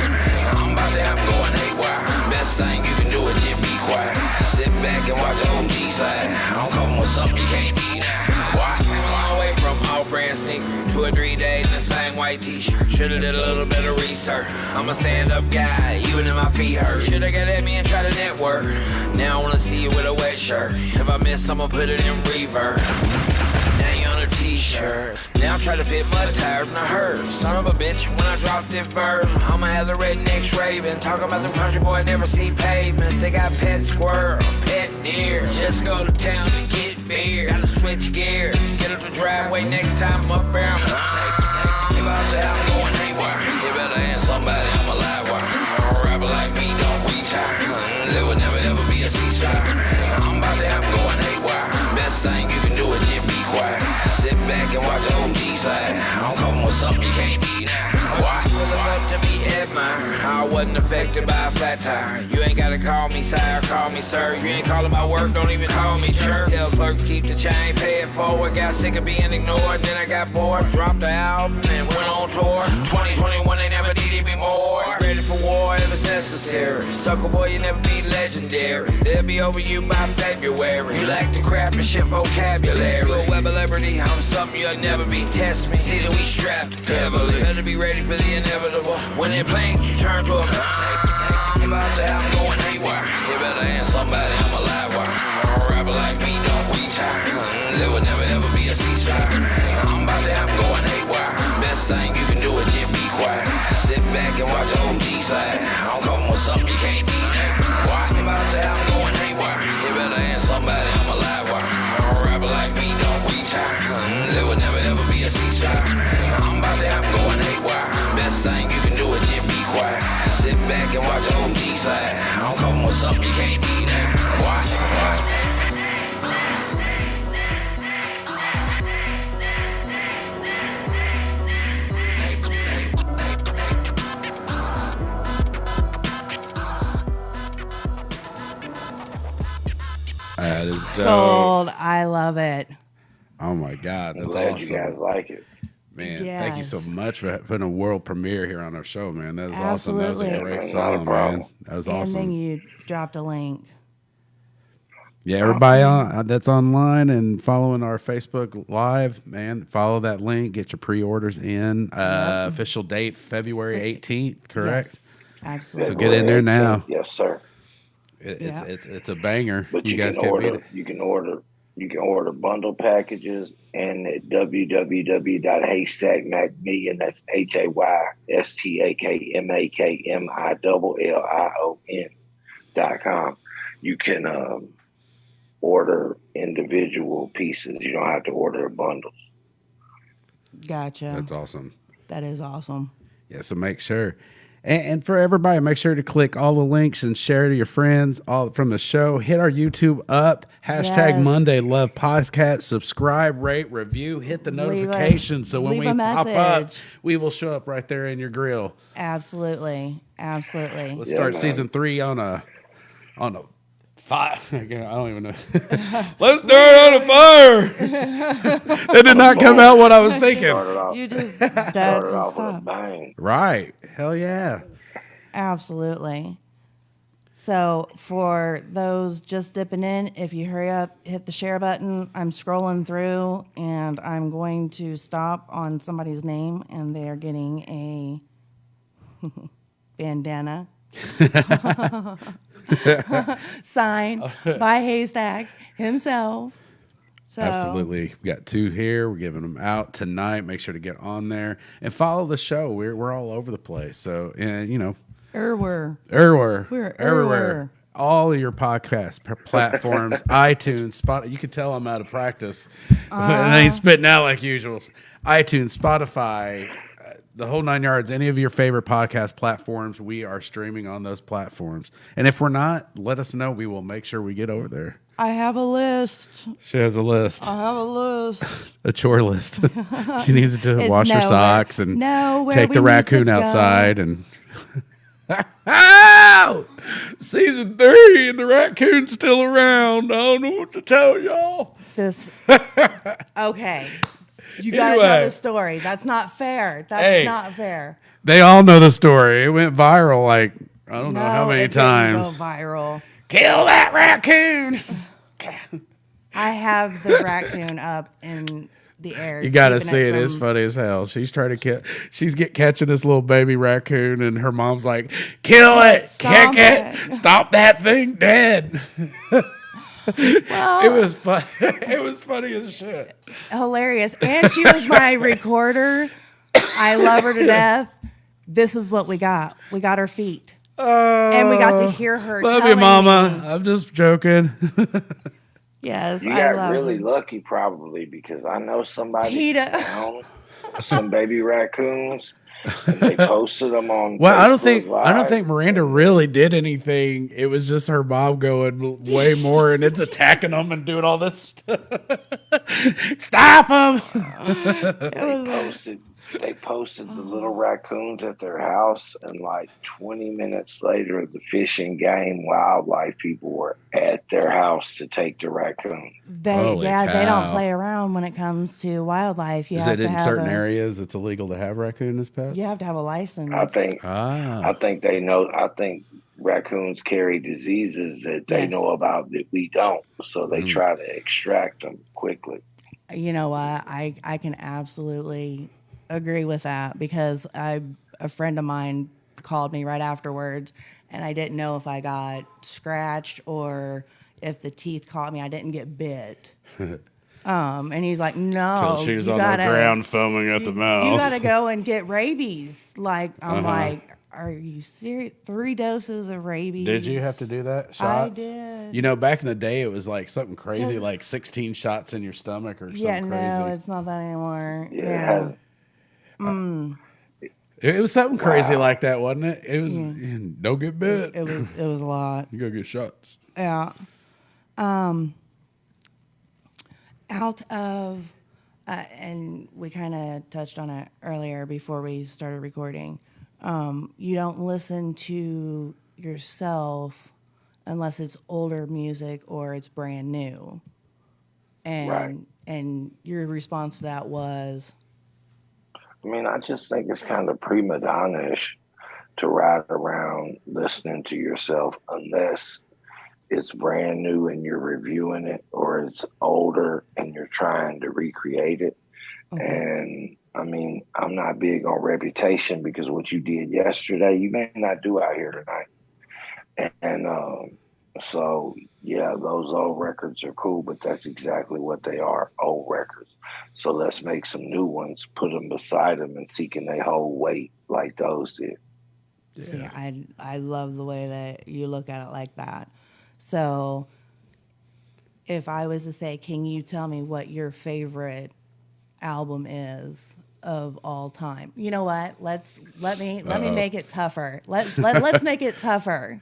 Speaker 6: I'm about to have going haywire. Best thing you can do is just be quiet. Sit back and watch the OG slide. I'm coming with something you can't be now. Watch. Away from all brand sneakers, 2 or 3 days in the same white t-shirt. Should've did a little bit of research. I'm a stand-up guy, even if my feet hurt. Should've got at me and tried to network. Now I wanna see you with a wet shirt. If I miss, I'ma put it in reverb. Now you on a t-shirt. Now I'm trying to fit mud tires in a herd. Son of a bitch, when I drop this verb, I'ma have the rednecks raving. Talking about them country boy never see pavement. They got pet squirrel, pet deer. Just go to town to get beer. Gotta switch gears, get up the driveway next time I'm up there. If out there, I'm going haywire. You better ask somebody, I'm a live wire. A rapper like me don't retire. There would never ever be a ceasefire. I'm about to have going haywire. Best thing you can do is just be quiet. Sit back and watch the OG slide. I'm coming with something you can't be now. Watch. Up to be admired. I wasn't affected by a flat tire. You ain't gotta call me sire, call me sir. You ain't calling my work, don't even call me church. Tell clerk to keep the chain, pay it forward. Got sick of being ignored, then I got bored. Dropped the album and went on tour. 2021 they never needed me more. Ready for war if it's necessary. Sucker boy, you never be legendary. They'll be over you by February. You like to crap and shit vocabulary. You a web celebrity, I'm something you'll never be. Test me, see that we strapped heavily. Better be ready for the inevitable. When it planes, you turn to a if out there, I'm going haywire. You better ask somebody, I'm a live wire. A rapper like me don't retire. There would never ever be a ceasefire. I'm about to have going haywire. Best thing you can do is just be quiet. Sit back and watch the OG slide. I'm coming with something you can't be now. Watch. I'm about to have going haywire. You better ask somebody, I'm a live wire. A rapper like me don't retire. There would never ever be a ceasefire. I'm about to have going haywire. Best thing you can do is just be quiet. Sit back and watch the OG slide. I'm coming with something you can't be now. Watch.
Speaker 2: That is dope.
Speaker 3: Sold. I love it.
Speaker 2: Oh my God,
Speaker 4: I'm
Speaker 2: that's
Speaker 4: glad
Speaker 2: awesome.
Speaker 4: you guys like it.
Speaker 2: Man, thank you so
Speaker 3: Yes.
Speaker 2: much for putting a world premiere here on our show, man. That was awesome. That was a
Speaker 3: Absolutely.
Speaker 2: great
Speaker 4: Not a
Speaker 2: song,
Speaker 4: problem.
Speaker 2: man. That was
Speaker 3: And then
Speaker 2: awesome.
Speaker 3: you dropped a link.
Speaker 2: Yeah, everybody that's online and following our Facebook Live, man, follow that link. Get your pre-orders in. Official date February 18th, correct?
Speaker 3: Yes, absolutely.
Speaker 2: So get in there now.
Speaker 4: Yes, sir.
Speaker 2: It's a banger.
Speaker 4: But
Speaker 2: You
Speaker 4: you
Speaker 2: guys
Speaker 4: can
Speaker 2: can't beat
Speaker 4: order
Speaker 2: it.
Speaker 4: you can order bundle packages and at www.haystakmacmillion, that's HaystakMacMillion.com. You can order individual pieces. You don't have to order bundles.
Speaker 3: Gotcha.
Speaker 2: That's awesome.
Speaker 3: That is awesome.
Speaker 2: Yeah, so make sure. And for everybody, make sure to click all the links and share to your friends all from the show. Hit our YouTube up, hashtag
Speaker 3: Yes.
Speaker 2: Monday Love Podcast. Subscribe, rate, review, hit the notification so when
Speaker 3: leave
Speaker 2: we
Speaker 3: a
Speaker 2: pop up,
Speaker 3: message.
Speaker 2: we will show up right there in your grill.
Speaker 3: Absolutely. Absolutely.
Speaker 2: Let's
Speaker 4: Yeah,
Speaker 2: start
Speaker 4: man.
Speaker 2: season 3 on a fire. I don't even know. Let's do it on a fire. That did not come out what I was thinking.
Speaker 4: Started off,
Speaker 3: You just
Speaker 4: started
Speaker 3: that's
Speaker 4: off with a
Speaker 3: stop.
Speaker 4: bang.
Speaker 2: Right. Hell yeah.
Speaker 3: Absolutely. So for those just dipping in, if you hurry up, hit the share button. I'm scrolling through and I'm going to stop on somebody's name and they are getting a bandana sign by Haystak himself. So,
Speaker 2: Absolutely. We got 2 here. We're giving them out tonight. Make sure to get on there and follow the show. We're all over the place. So, and
Speaker 3: We're
Speaker 2: everywhere.
Speaker 3: everywhere.
Speaker 2: Everywhere. All of your podcast platforms, iTunes, Spot. You can tell I'm out of practice. And they ain't spitting out like usual. iTunes, Spotify, the whole 9 yards. Any of your favorite podcast platforms, we are streaming on those platforms. And if we're not, let us know. We will make sure we get over there.
Speaker 3: I have a list.
Speaker 2: She has a list,
Speaker 3: I have a list.
Speaker 2: a chore list. She needs to
Speaker 3: It's
Speaker 2: wash her
Speaker 3: nowhere-
Speaker 2: socks and
Speaker 3: nowhere
Speaker 2: take
Speaker 3: we
Speaker 2: the
Speaker 3: need
Speaker 2: raccoon
Speaker 3: to go.
Speaker 2: outside and. Ow! Season 3 and the raccoon's still around. I don't know what to tell y'all.
Speaker 3: This okay. You gotta
Speaker 2: Anyway.
Speaker 3: tell the story. That's not fair. That's
Speaker 2: Hey.
Speaker 3: not fair.
Speaker 2: They all know the story. It went viral like I don't know how many
Speaker 3: it didn't
Speaker 2: times.
Speaker 3: go viral.
Speaker 2: Kill that raccoon.
Speaker 3: I have the raccoon up in the air.
Speaker 2: You gotta
Speaker 3: keeping
Speaker 2: see it. It's
Speaker 3: from-
Speaker 2: funny as hell. She's trying to catching this little baby raccoon, and her mom's like, "Kill it,
Speaker 3: Stop
Speaker 2: kick it, stop that thing dead." It was fun. It was funny as shit.
Speaker 3: Hilarious. And she was my recorder. I love her to death. This is what we got. We got her feet. And we got to hear her.
Speaker 2: Love you,
Speaker 3: telling
Speaker 2: Mama.
Speaker 3: me-
Speaker 2: I'm just joking.
Speaker 3: Yes,
Speaker 4: You
Speaker 3: I
Speaker 4: got
Speaker 3: love
Speaker 4: really
Speaker 3: her.
Speaker 4: lucky, probably, because I know somebody
Speaker 3: PETA.
Speaker 4: found some baby raccoons and they posted them on.
Speaker 2: Well, I don't
Speaker 4: Facebook
Speaker 2: think
Speaker 4: Live.
Speaker 2: Miranda really did anything. It was just her mom going way more, and it's attacking them and doing all this stuff. Stop them!
Speaker 4: They posted the little raccoons at their house, and like 20 minutes later, the Fish and Game wildlife people were at their house to take the raccoon.
Speaker 2: Holy
Speaker 3: They don't
Speaker 2: cow.
Speaker 3: play around when it comes to wildlife. You
Speaker 2: Is
Speaker 3: have
Speaker 2: it
Speaker 3: to
Speaker 2: in
Speaker 3: have
Speaker 2: certain
Speaker 3: a,
Speaker 2: areas it's illegal to have raccoon as pets?
Speaker 3: You have to have a license.
Speaker 4: I think they know. I think raccoons carry diseases that they
Speaker 3: Yes.
Speaker 4: know about that we don't, so they try to extract them quickly.
Speaker 3: You know what? I can absolutely agree with that because a friend of mine called me right afterwards, and I didn't know if I got scratched or if the teeth caught me. I didn't get bit. And he's like, "No,
Speaker 2: So she was
Speaker 3: you
Speaker 2: on
Speaker 3: gotta,
Speaker 2: the ground foaming at the mouth.
Speaker 3: You got to go and get rabies." Like I'm like, "Are you serious? 3 doses of rabies?"
Speaker 2: Did you have to do that? Shots?
Speaker 3: I did.
Speaker 2: You know, back in the day, it was like something crazy, like 16 shots in your stomach or something
Speaker 3: Yeah,
Speaker 2: crazy.
Speaker 3: no, it's not that anymore.
Speaker 4: Yeah, it has.
Speaker 2: It was something crazy like that, wasn't it? It was, don't get bit.
Speaker 3: It was a lot.
Speaker 2: You gotta get shots.
Speaker 3: Yeah. Out of, and we kind of touched on it earlier before we started recording. You don't listen to yourself unless it's older music or it's brand new. And
Speaker 4: Right.
Speaker 3: and your response to that was,
Speaker 4: I mean, I just think it's kind of prima donna-ish to ride around listening to yourself unless it's brand new and you're reviewing it, or it's older and you're trying to recreate it.
Speaker 3: Okay.
Speaker 4: And I mean, I'm not big on reputation because what you did yesterday, you may not do out here tonight. And so, yeah, those old records are cool, but that's exactly what they are, old records. So let's make some new ones, put them beside them, and see can they hold weight like those did.
Speaker 3: See, I love the way that you look at it like that. So, if I was to say, can you tell me what your favorite album is of all time? You know what? Let me make it tougher. Let's make it tougher.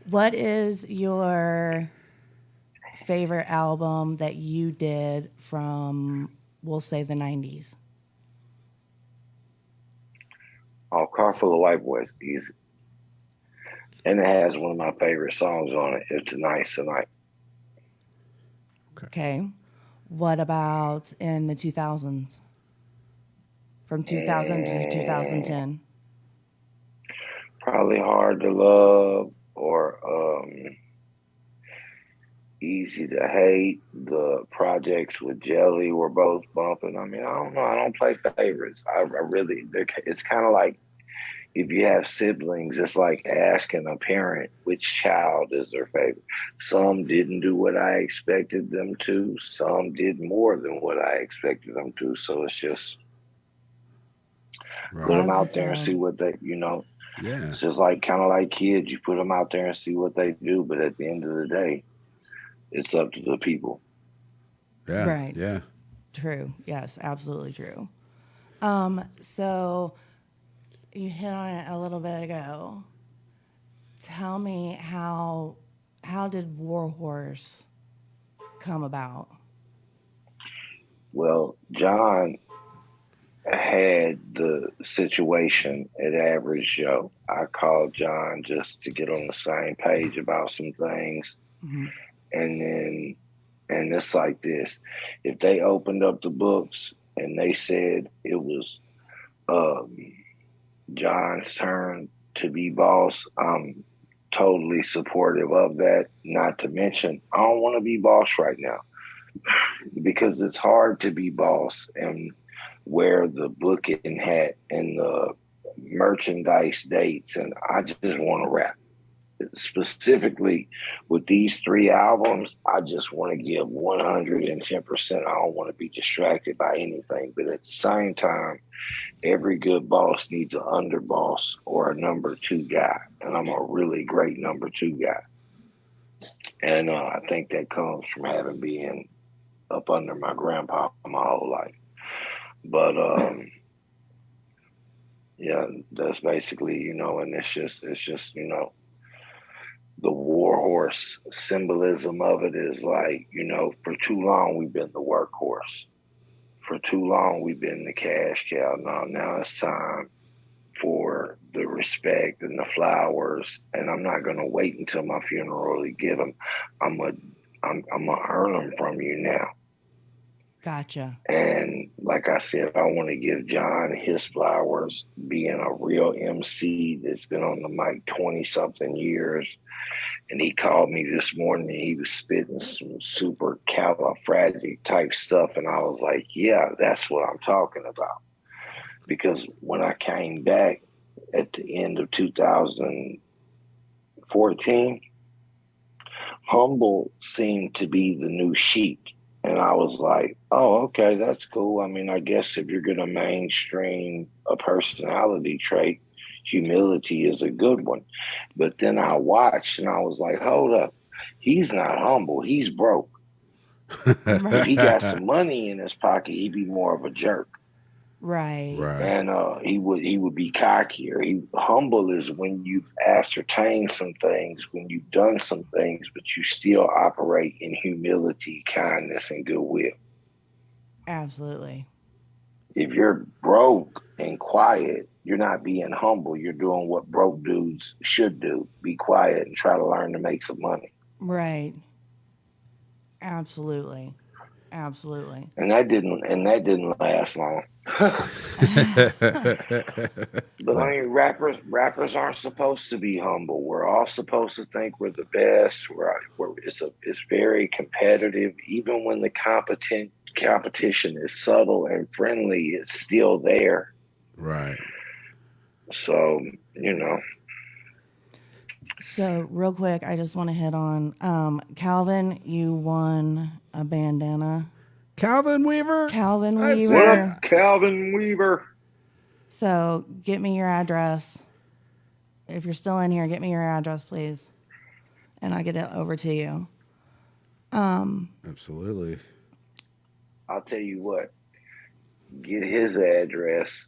Speaker 3: What is your favorite album that you did from, we'll say, the 90s?
Speaker 4: Oh, Car Full of White Boys, easy. And it has one of my favorite songs on it. It's Tonight's Tonight.
Speaker 3: Okay. What about in the 2000s? From 2000 to 2010?
Speaker 4: Probably Hard to Love or Easy to Hate. The projects with Jelly were both bumping. I mean, I don't know. I don't play favorites. I really, it's kind of like if you have siblings, it's like asking a parent which child is their favorite. Some didn't do what I expected them to. Some did more than what I expected them to. So it's just put them
Speaker 3: That's
Speaker 4: out
Speaker 3: what's
Speaker 4: there and see what they,
Speaker 2: Yeah.
Speaker 4: it's just like kind of like kids. You put them out there and see what they do. But at the end of the day, it's up to the people.
Speaker 2: Yeah.
Speaker 3: Right.
Speaker 2: Yeah.
Speaker 3: True. Yes, absolutely true. So you hit on it a little bit ago. Tell me how did Warhorse come about?
Speaker 4: Well, John had the situation at Average Joe. I called John just to get on the same page about some things. And then, and it's like this, if they opened up the books and they said it was um, John's turn to be boss, I'm totally supportive of that. Not to mention, I don't want to be boss right now because it's hard to be boss and wear the booking hat and the merchandise dates. And I just want to rap. Specifically with these three albums, I just want to give 110%. I don't want to be distracted by anything. But at the same time, every good boss needs an underboss or a number two guy. And I'm a really great number two guy. And I think that comes from having been up under my grandpa my whole life. But yeah, that's basically, and it's just, the warhorse symbolism of it is like, for too long we've been the workhorse. For too long we've been the cash cow. Now it's time for the respect and the flowers. And I'm not gonna wait until my funeral to give them. I'm gonna earn them from you now.
Speaker 3: Gotcha.
Speaker 4: And like I said, I want to give John his flowers, being a real MC that's been on the mic 20 something years. And he called me this morning and he was spitting some super califragic type stuff. And I was like, yeah, that's what I'm talking about. Because when I came back at the end of 2014, Humble seemed to be the new Sheik. And I was like, oh, okay, that's cool. I mean, I guess if you're going to mainstream a personality trait, humility is a good one. But then I watched and I was like, hold up. He's not humble. He's broke. If he got some money in his pocket, he'd be more of a jerk.
Speaker 3: Right.
Speaker 4: And he would be cockier. Humble is when you've ascertained some things, when you've done some things, but you still operate in humility, kindness, and goodwill.
Speaker 3: Absolutely.
Speaker 4: If you're broke and quiet, you're not being humble. You're doing what broke dudes should do: be quiet and try to learn to make some money.
Speaker 3: Right. Absolutely. Absolutely.
Speaker 4: And that didn't last long. But I mean, rappers aren't supposed to be humble. We're all supposed to think we're the best. It's very competitive. Even when the competition is subtle and friendly, it's still there.
Speaker 2: Right.
Speaker 4: So you know,
Speaker 3: So, real quick, I just want to hit on Calvin. You won a bandana.
Speaker 2: Calvin Weaver.
Speaker 3: Calvin
Speaker 2: I see
Speaker 4: what
Speaker 3: Weaver.
Speaker 4: up, Calvin Weaver?
Speaker 3: So, get me your address. If you're still in here, get me your address, please, and I'll get it over to you.
Speaker 2: Absolutely.
Speaker 4: I'll tell you what. Get his address,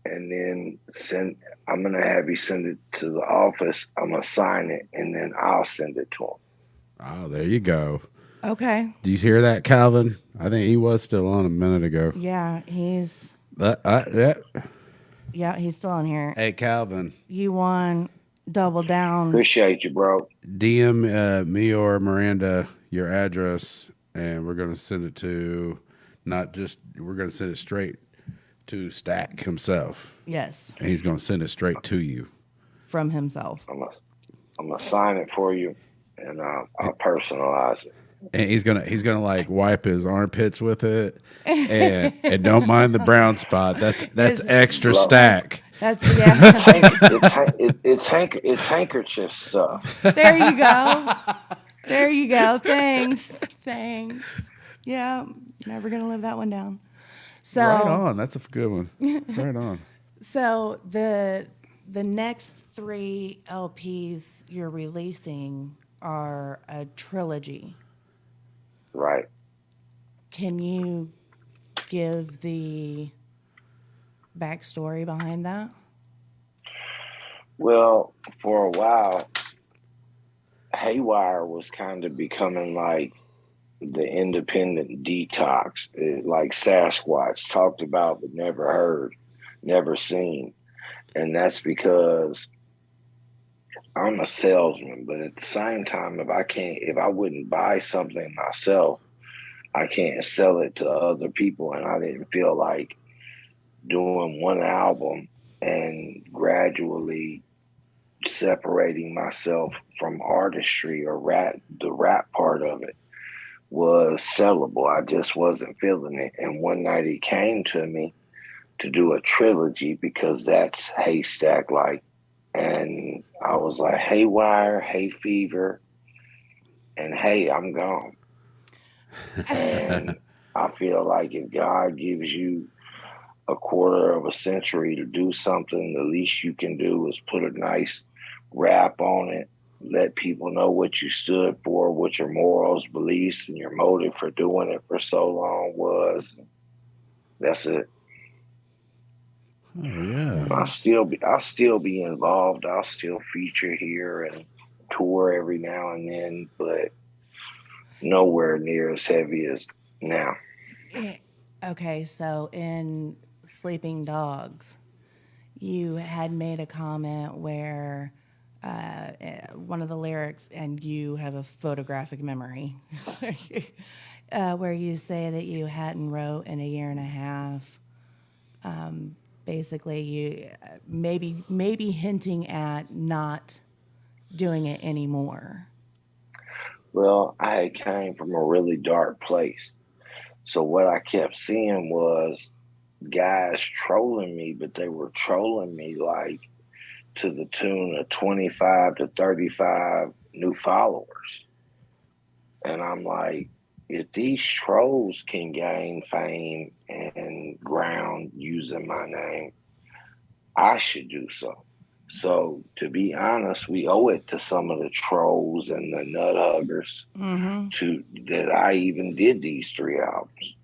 Speaker 4: and then send. I'm gonna have you send it to the office. I'm gonna sign it, and then I'll send it to him.
Speaker 2: Oh, there you go.
Speaker 3: Okay.
Speaker 2: Do you hear that, Calvin? I think he was still on a minute ago.
Speaker 3: Yeah, he's he's still on here.
Speaker 2: Hey, Calvin.
Speaker 3: You won. Double down.
Speaker 4: Appreciate you, bro.
Speaker 2: DM me or Miranda your address, and we're going to send it to we're going to send it straight to Stack himself.
Speaker 3: Yes,
Speaker 2: And he's going to send it straight to you.
Speaker 3: from himself.
Speaker 4: I'm gonna sign it for you, and I'll personalize it.
Speaker 2: And he's gonna like wipe his armpits with it, and don't mind the brown spot. That's extra
Speaker 4: Love.
Speaker 2: Stack.
Speaker 3: That's yeah.
Speaker 4: It's handkerchief stuff.
Speaker 3: There you go. There you go. Thanks. Yeah, never gonna live that one down. So
Speaker 2: Right on. That's a good one. Right on.
Speaker 3: So the next 3 LPs you're releasing are a trilogy.
Speaker 4: Right.
Speaker 3: Can you give the backstory behind that?
Speaker 4: Well, for a while, Haywire was kind of becoming like the independent detox, like Sasquatch, talked about but never heard, never seen. And that's because I'm a salesman, but at the same time, if I wouldn't buy something myself, I can't sell it to other people. And I didn't feel like doing one album and gradually separating myself from artistry or the rap part of it was sellable. I just wasn't feeling it. And one night he came to me to do a trilogy because that's Haystak like. And I was like, Haywire, Hay Fever, and Hey, I'm gone. And I feel like if God gives you a quarter of a century to do something, the least you can do is put a nice rap on it, let people know what you stood for, what your morals, beliefs, and your motive for doing it for so long was. That's it.
Speaker 2: Oh yeah.
Speaker 4: I'll still be involved. I'll still feature here and tour every now and then, but nowhere near as heavy as now.
Speaker 3: Okay, so in Sleeping Dogs, you had made a comment where one of the lyrics, and you have a photographic memory, where you say that you hadn't wrote in a year and a half. Basically, you maybe hinting at not doing it anymore.
Speaker 4: Well, I came from a really dark place. So what I kept seeing was guys trolling me, but they were trolling me like to the tune of 25 to 35 new followers. And I'm like, if these trolls can gain fame and ground using my name, I should do so. So to be honest, we owe it to some of the trolls and the nut huggers to that I even did these 3 albums.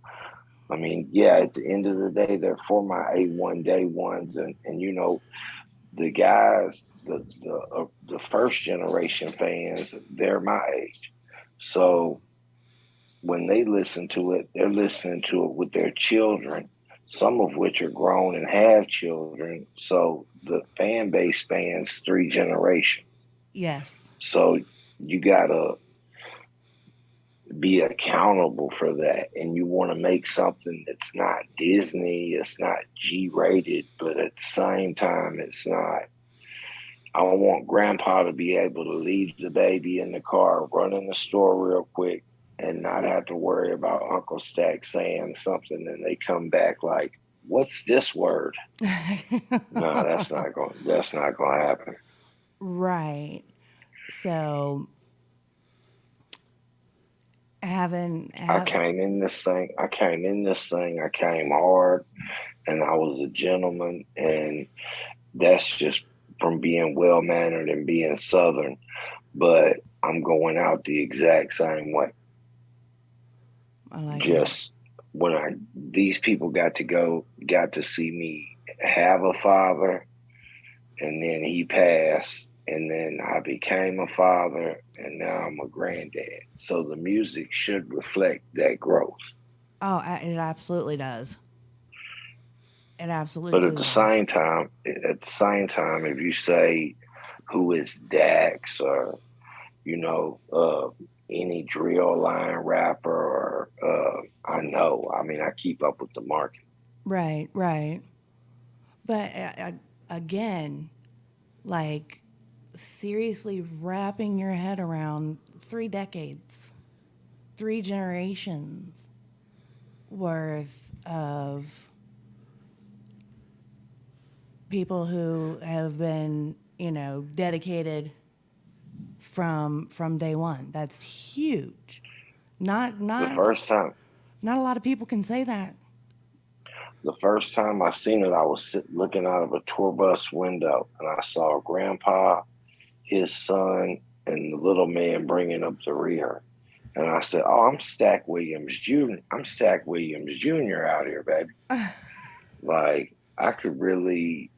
Speaker 4: I mean, yeah, at the end of the day, they're for my A1 day ones, and you know, the guys, the first generation fans, they're my age. So when they listen to it, they're listening to it with their children, some of which are grown and have children. So the fan base spans 3 generations.
Speaker 3: Yes.
Speaker 4: So you gotta be accountable for that, and you want to make something that's not Disney, it's not G-rated, but at the same time, it's not. I want Grandpa to be able to leave the baby in the car, run in the store real quick, and not have to worry about Uncle Stack saying something, and they come back like, "What's this word?" No, that's not going. That's not going to happen.
Speaker 3: Right. So
Speaker 4: I came in this thing. I came hard, and I was a gentleman, and that's just from being well mannered and being Southern. But I'm going out the exact same way.
Speaker 3: I like
Speaker 4: Just when these people got to see me have a father, and then he passed, and then I became a father, and now I'm a granddad. So the music should reflect that growth.
Speaker 3: Oh, it absolutely does. It absolutely
Speaker 4: But at
Speaker 3: does.
Speaker 4: the same time, if you say who is Dax or any drill line rapper, or I know. I mean, I keep up with the market.
Speaker 3: Right, right. But again, like seriously wrapping your head around 3 decades, 3 generations worth of people who have been, dedicated from day one. That's huge. Not
Speaker 4: The first time,
Speaker 3: not a lot of people can say that.
Speaker 4: the first time I seen it, I was looking out of a tour bus window, and I saw Grandpa, his son, and the little man bringing up the rear. And I said, "Oh, I'm Stack Williams Jr. I'm Stack Williams Jr. out here, baby. Like I could really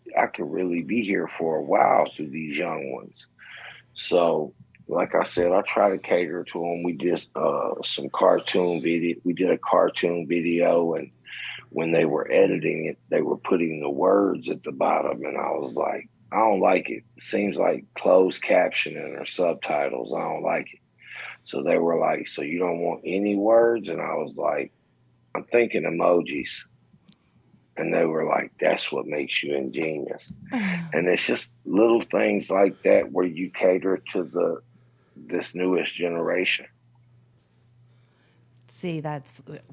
Speaker 4: be here for a while through these young ones." So, like I said, I try to cater to them. We did some cartoon video. We did a cartoon video, and when they were editing it, they were putting the words at the bottom, and I was like, I don't like it. It seems like closed captioning or subtitles. I don't like it. So they were like, "So you don't want any words?" And I was like, "I'm thinking emojis." And they were like, "That's what makes you ingenious." And it's just little things like that where you cater to this newest generation.
Speaker 3: See,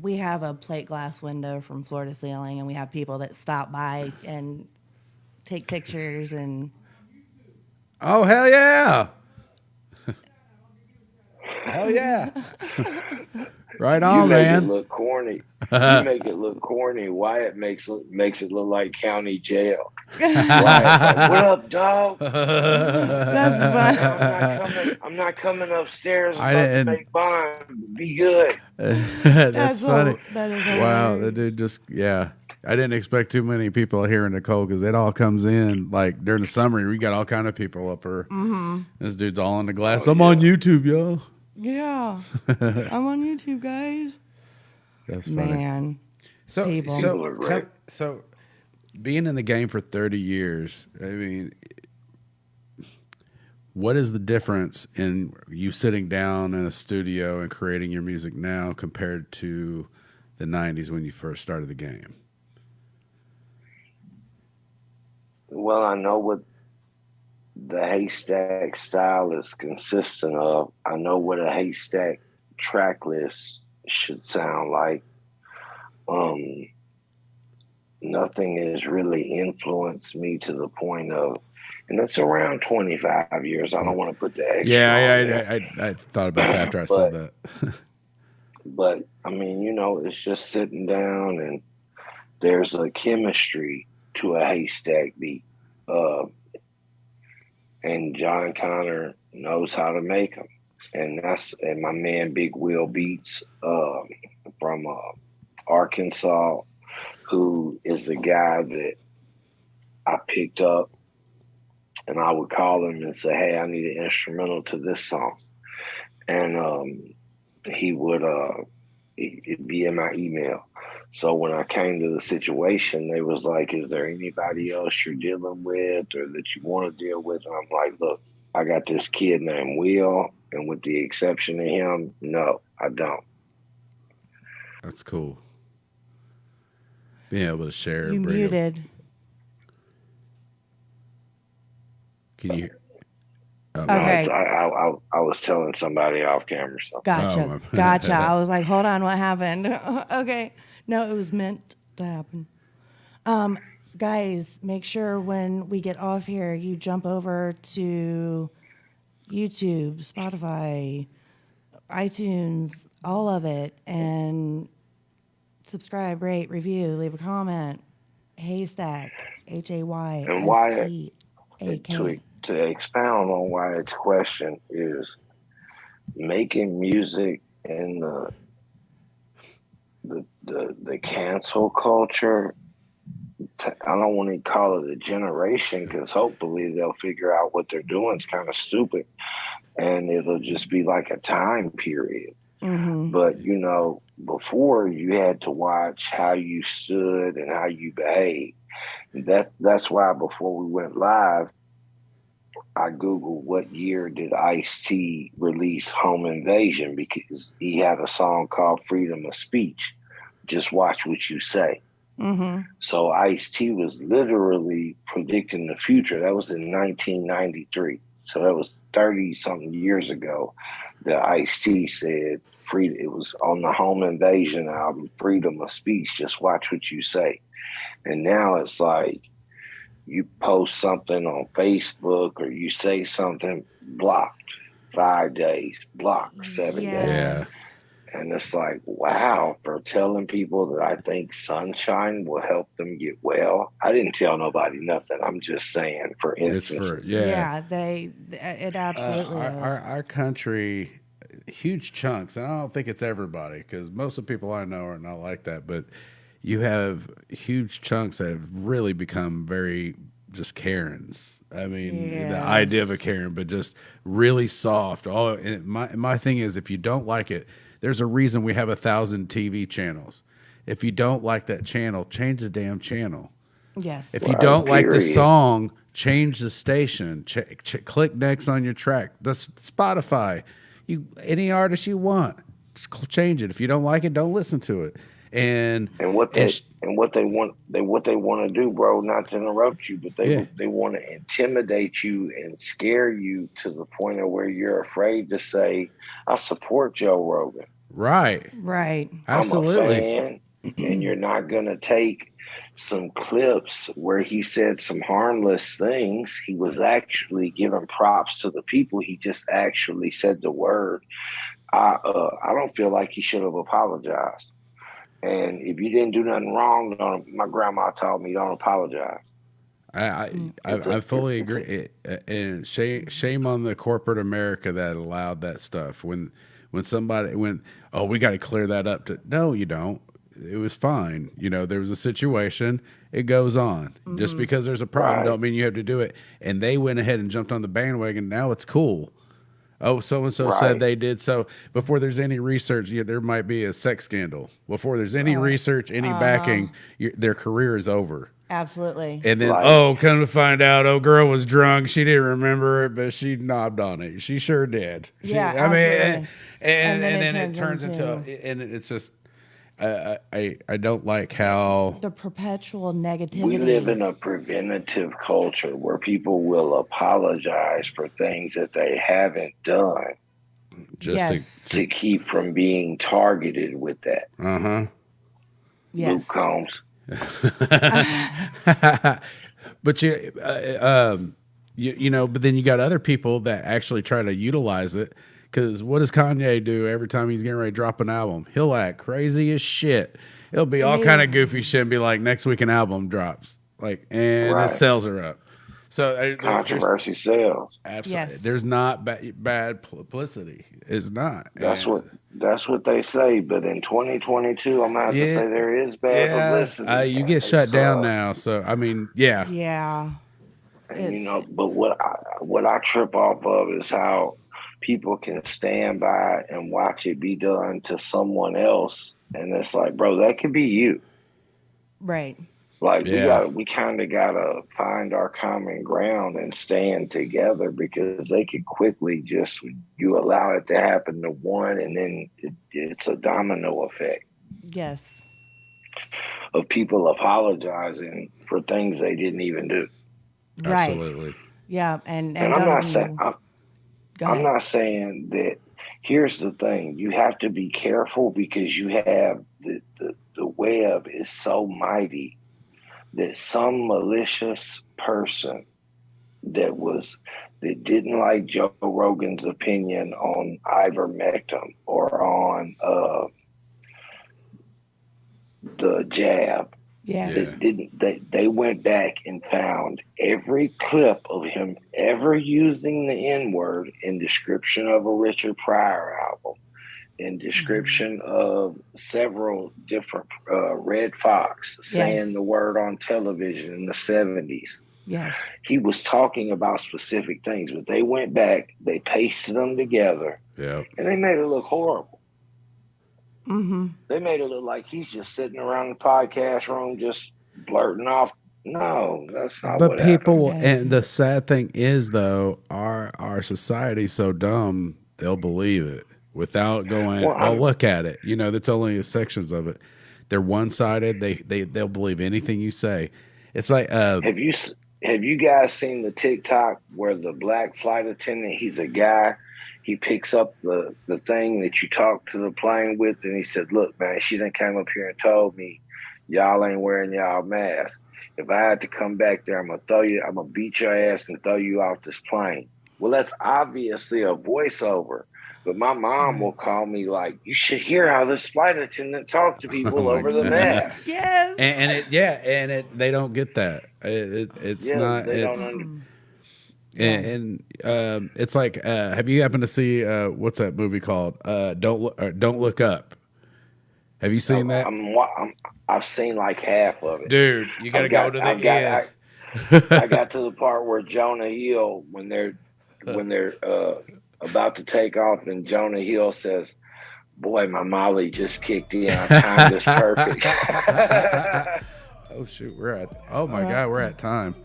Speaker 3: we have a plate glass window from floor to ceiling, and we have people that stop by and take pictures and.
Speaker 2: Oh, hell yeah. Hell yeah. Right on,
Speaker 4: You make
Speaker 2: man.
Speaker 4: it look corny. You make it look corny. Wyatt makes it look like county jail. Wyatt's like, "What up, dog?
Speaker 3: That's fun.
Speaker 4: I'm not coming upstairs.
Speaker 2: I
Speaker 4: I'm about to
Speaker 2: didn't-
Speaker 4: make bond. Be good."
Speaker 2: That's funny.
Speaker 3: That is
Speaker 2: Wow, the
Speaker 3: hilarious.
Speaker 2: dude yeah. I didn't expect too many people here in Nicole because it all comes in like during the summer. We got all kind of people up here. Mm-hmm. This dude's all in the glass. I'm on YouTube, yo.
Speaker 3: Yeah. I'm on YouTube, guys.
Speaker 2: That's funny.
Speaker 3: Man.
Speaker 2: So,
Speaker 3: People.
Speaker 4: People are great.
Speaker 2: so being in the game for 30 years, I mean, what is the difference in you sitting down in a studio and creating your music now compared to the 90s when you first started the game?
Speaker 4: Well, I know what the Haystak style is consistent of. I know what a Haystak track list should sound like. Nothing has really influenced me to the point of, and it's around 25 years. I don't want to put the extra.
Speaker 2: Yeah, I thought about that after I said that.
Speaker 4: But I mean, it's just sitting down, and there's a chemistry to a Haystak beat. And John Connor knows how to make them. And my man Big Will Beats from Arkansas, who is the guy that I picked up, and I would call him and say, "Hey, I need an instrumental to this song." And he would it'd be in my email. So when I came to the situation, they was like, "Is there anybody else you're dealing with or that you want to deal with?" And I'm like, "Look, I got this kid named Will, and with the exception of him, no, I don't.
Speaker 2: That's cool. Being able to share,
Speaker 3: You
Speaker 2: bring up.
Speaker 3: muted.
Speaker 2: Can you? Oh,
Speaker 4: No,
Speaker 3: Okay.
Speaker 4: I was telling somebody off camera. So
Speaker 3: Gotcha.
Speaker 2: Oh,
Speaker 3: Gotcha. I was like, hold on, what happened? Okay. No, it was meant to happen. Guys, make sure when we get off here, you jump over to YouTube, Spotify, iTunes, all of it, and subscribe, rate, review, leave a comment. Haystak,
Speaker 4: and why
Speaker 3: Haystak.
Speaker 4: to expound on Wyatt's question is making music in the cancel culture. I don't want to call it a generation because hopefully they'll figure out what they're doing is kind of stupid, and it'll just be like a time period. But you know, before you had to watch how you stood and how you behaved. That's why before we went live, I Googled what year did Ice-T release Home Invasion because he had a song called Freedom of Speech. Just watch what you say. So Ice-T was literally predicting the future. That was in 1993. So that was 30-something years ago that Ice-T said, it was on the Home Invasion album, Freedom of Speech. Just watch what you say. And now it's like, you post something on Facebook or you say something, blocked 5 days, blocked 7 days.
Speaker 3: Yes.
Speaker 4: And it's like, wow, for telling people that I think sunshine will help them get well. I didn't tell nobody nothing. I'm just saying, for
Speaker 2: it's
Speaker 4: instance.
Speaker 2: for
Speaker 3: It absolutely is.
Speaker 2: our country, huge chunks, and I don't think it's everybody because most of the people I know are not like that, but you have huge chunks that have really become very just Karens. I mean, the idea of a Karen, but just really soft. And my thing is, if you don't like it, there's a reason we have 1,000 TV channels. If you don't like that channel, change the damn channel.
Speaker 3: Yes.
Speaker 2: If you don't like the song, change the station. Click next on your track. That's Spotify. Any artist you want, just change it. If you don't like it, don't listen to it. And
Speaker 4: what they want to do, bro, not to interrupt you, but they want to intimidate you and scare you to the point of where you're afraid to say, I support Joe Rogan.
Speaker 2: Right. Absolutely.
Speaker 4: I'm a fan, and you're not gonna take some clips where he said some harmless things. He was actually giving props to the people. He just actually said the word. I don't feel like he should have apologized. And if you didn't do nothing wrong, my grandma taught me don't apologize.
Speaker 2: I fully agree. And shame on the corporate America that allowed that stuff. When somebody we got to clear that up. No, you don't. It was fine. You know, there was a situation. It goes on. Just because there's a problem don't mean you have to do it. And they went ahead and jumped on the bandwagon. Now it's cool. Oh, so-and-so said they did so. Before there's any research, there might be a sex scandal. Before there's any research, any backing, their career is over.
Speaker 3: Absolutely.
Speaker 2: And then, come to find out, girl was drunk. She didn't remember it, but she knobbed on it. She sure did.
Speaker 3: Absolutely.
Speaker 2: And then it turns into and it's just, I don't like how
Speaker 3: the perpetual negativity.
Speaker 4: We live in a preventative culture where people will apologize for things that they haven't done
Speaker 2: just
Speaker 4: to keep from being targeted with that.
Speaker 3: Yes.
Speaker 4: Luke Combs.
Speaker 2: But but then you got other people that actually try to utilize it. Because what does Kanye do every time he's getting ready to drop an album? He'll act crazy as shit. It'll be all kind of goofy shit and be like, next week an album drops. His sales are up. So
Speaker 4: controversy sells.
Speaker 2: Absolutely. Yes. There's not bad publicity. It's not.
Speaker 4: That's what they say. But in 2022, I'm going to have to say there is bad publicity.
Speaker 2: You get shut down now. So, I mean, yeah.
Speaker 3: Yeah.
Speaker 4: And, but what I trip off of is how people can stand by and watch it be done to someone else. And it's like, bro, that could be you.
Speaker 3: Right.
Speaker 4: Like
Speaker 2: Yeah.
Speaker 4: we kind of gotta find our common ground and stand together because they could quickly just you allow it to happen to one, and then it's a domino effect
Speaker 3: Yes.
Speaker 4: of people apologizing for things they didn't even do.
Speaker 3: Right.
Speaker 2: Absolutely.
Speaker 3: Yeah.
Speaker 4: And
Speaker 3: And don't even go
Speaker 4: I'm
Speaker 3: ahead.
Speaker 4: not saying that. Here's the thing: you have to be careful because you have the web is so mighty that some malicious person that didn't like Joe Rogan's opinion on ivermectin or on the jab,
Speaker 3: Yes.
Speaker 2: Yeah.
Speaker 4: that didn't they went back and found every clip of him ever using the N-word in description of a Richard Pryor album, in description of several different Red Fox saying
Speaker 3: Yes.
Speaker 4: the word on television in the 70s.
Speaker 3: Yes.
Speaker 4: He was talking about specific things, but they went back, they pasted them together,
Speaker 2: Yeah.
Speaker 4: and they made it look horrible.
Speaker 3: Mm-hmm.
Speaker 4: They made it look like he's just sitting around the podcast room just blurting off. No, that's not
Speaker 2: But
Speaker 4: what happened.
Speaker 2: people,
Speaker 3: Yes.
Speaker 2: and the sad thing is, though, our society's so dumb they'll believe it without going.
Speaker 4: Well,
Speaker 2: Well, look at it. You know, that's only sections of it. They're one sided. They'll believe anything you say. It's like
Speaker 4: have you have you guys seen the TikTok where the black flight attendant? He's a guy. He picks up the thing that you talk to the plane with, and he said, "Look, man, she done came up here and told me y'all ain't wearing y'all masks. If I had to come back there, I'm gonna beat your ass and throw you off this plane." Well, that's obviously a voiceover. But my mom will call me like, "You should hear how this flight attendant talked to
Speaker 2: oh
Speaker 4: people
Speaker 2: my
Speaker 4: over the
Speaker 2: god,
Speaker 4: mask."
Speaker 3: Yes.
Speaker 2: and they don't get that. It's
Speaker 4: Yeah,
Speaker 2: not.
Speaker 4: they don't.
Speaker 2: It's
Speaker 3: Yeah.
Speaker 2: and it's like, have you happened to see what's that movie called? Don't Look Up. Have you seen that?
Speaker 4: I've seen like half of it.
Speaker 2: Dude, you got to go to the end.
Speaker 4: I got to the part where Jonah Hill, when they're about to take off, and Jonah Hill says, "Boy, my Molly just kicked in. I timed this perfect."
Speaker 2: Oh shoot, oh my god, we're at time.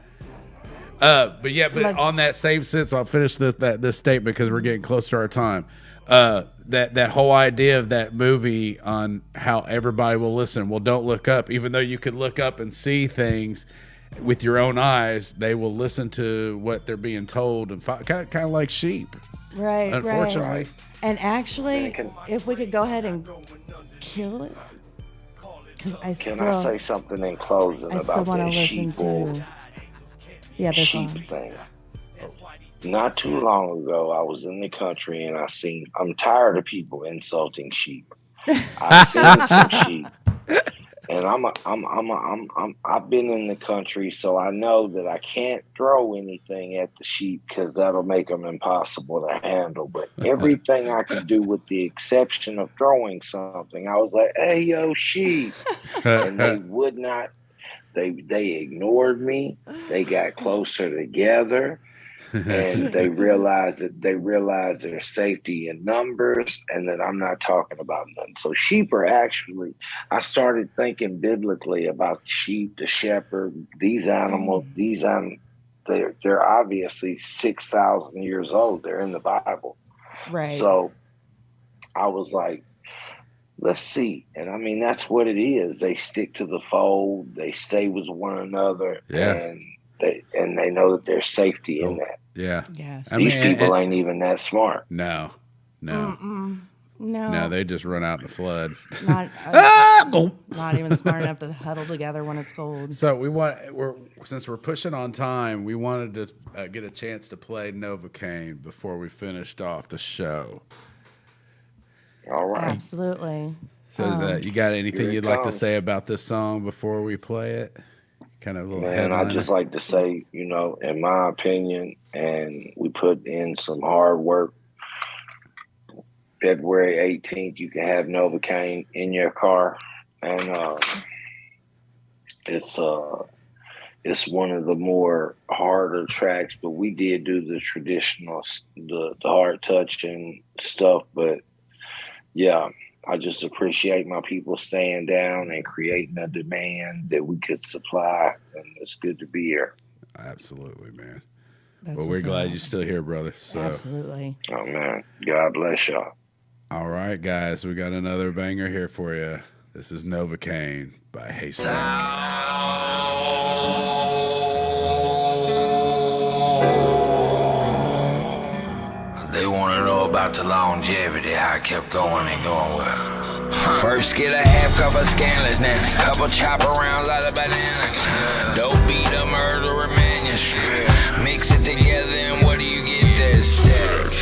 Speaker 2: But yeah, but on that same sense, I'll finish this statement because we're getting close to our time. That whole idea of that movie on how everybody will listen. Well, don't look up, even though you could look up and see things with your own eyes. They will listen to what they're being told, and kind of like sheep.
Speaker 3: Right.
Speaker 2: Unfortunately.
Speaker 3: Right. And actually,
Speaker 4: Can-
Speaker 3: if we could go ahead and kill it, because
Speaker 4: Can I say something in closing
Speaker 3: I still
Speaker 4: about
Speaker 3: want to
Speaker 4: that
Speaker 3: listen
Speaker 4: sheeple
Speaker 3: to. Yeah, this
Speaker 4: sheep
Speaker 3: song.
Speaker 4: thing? Not too long ago, I was in the country and I'm tired of people insulting sheep. I've seen some sheep, and I've been in the country, so I know that I can't throw anything at the sheep because that'll make them impossible to handle. But everything I could do, with the exception of throwing something, I was like, "Hey, yo, sheep," and they would not. They ignored me. They got closer together, and they realized their safety in numbers, and that I'm not talking about nothing. So sheep are actually, I started thinking biblically about sheep, the shepherd, these animals. They're obviously 6,000 years old. They're in the Bible.
Speaker 3: Right.
Speaker 4: So I was like, let's see. And I mean, that's what it is. They stick to the fold. They stay with one another.
Speaker 2: Yeah.
Speaker 4: And they know that there's safety in that.
Speaker 2: Yeah.
Speaker 3: Yes.
Speaker 4: These people ain't even that smart.
Speaker 2: No.
Speaker 3: No.
Speaker 2: They just run out in the flood.
Speaker 3: Not even smart enough to huddle together when it's cold.
Speaker 2: So since we're pushing on time, we wanted to get a chance to play Novocaine before we finished off the show.
Speaker 4: All right.
Speaker 3: Absolutely.
Speaker 2: So is that, you got anything
Speaker 4: Here it
Speaker 2: you'd like to
Speaker 4: comes.
Speaker 2: say about this song before we play it? Kind of a little
Speaker 4: Man,
Speaker 2: headliner.
Speaker 4: I'd just like to say, in my opinion, and we put in some hard work. February 18th, you can have Novocaine in your car, and it's one of the more harder tracks. But we did do the traditional, the hard touching stuff. But yeah, I just appreciate my people staying down and creating a demand that we could supply, and it's good to be here.
Speaker 2: Absolutely, man.
Speaker 3: That's
Speaker 2: Well, we're
Speaker 3: what's
Speaker 2: glad
Speaker 3: up.
Speaker 2: you're still here, brother. So,
Speaker 3: Absolutely.
Speaker 4: Oh man, God bless y'all.
Speaker 2: all right, guys, we got another banger here for you. This is Novocaine by Haystak.
Speaker 5: They want to know about the longevity, how I kept going and going with. First get a half cup of scandalous, then a couple chopper rounds out of banana. Dope beat a murderer manuscript. Mix it together and what do you get? This stack.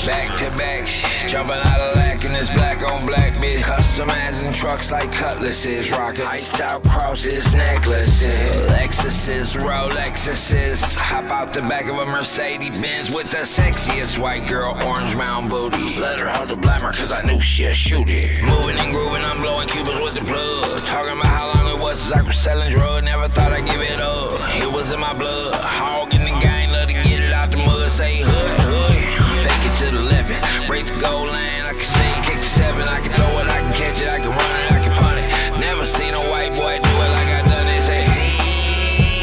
Speaker 5: Back to back shit. Jumping out of lack in this black on black bitch. Customizing trucks like cutlasses. Rocking iced out crosses, necklaces. Lexuses, Rolexes. Hop out the back of a Mercedes Benz with the sexiest white girl, orange mound booty. Let her hold the blammer cause I knew she'd shoot it. Moving and grooving, I'm blowing Cubans with the plug. Talking about how long it was since I was selling drugs. Never thought I'd give it up. It was in my blood. Hog in the gang, love to get it out the mud. Say hood, hood. Fake it to the left, break the goal line. I can sing, kick the 7, I can throw it, I can catch it, I can run it, I can punt it. Never seen a white boy do it like I done it. Say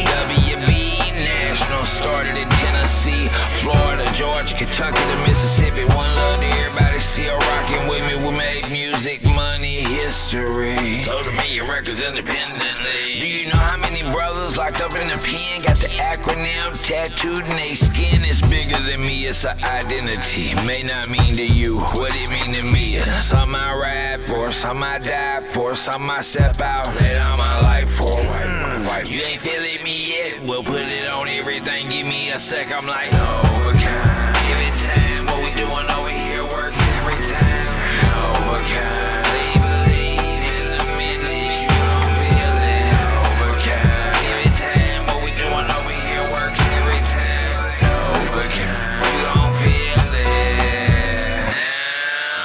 Speaker 5: WB National, started in Tennessee, Florida, Georgia, Kentucky to Mississippi. One love to everybody still rocking with me. We made music, money, history. Sold a million records independently. Do you know how many brothers locked up in the pen got the acronym tattooed in their skin? It's bigger than me, it's an identity. May not mean to you what it mean to me. Some I rap for, some I die for, some I step out, lay down my life for. White. You ain't feeling me yet? We'll put it on everything. Give me a sec. I'm like, overkill. Give it time. What we doing over here works every time. Overkill. Believe in the minute you gon' feel it. Overkill. Give it time. What we doing over here works every time. Overkill. You gon' feel it.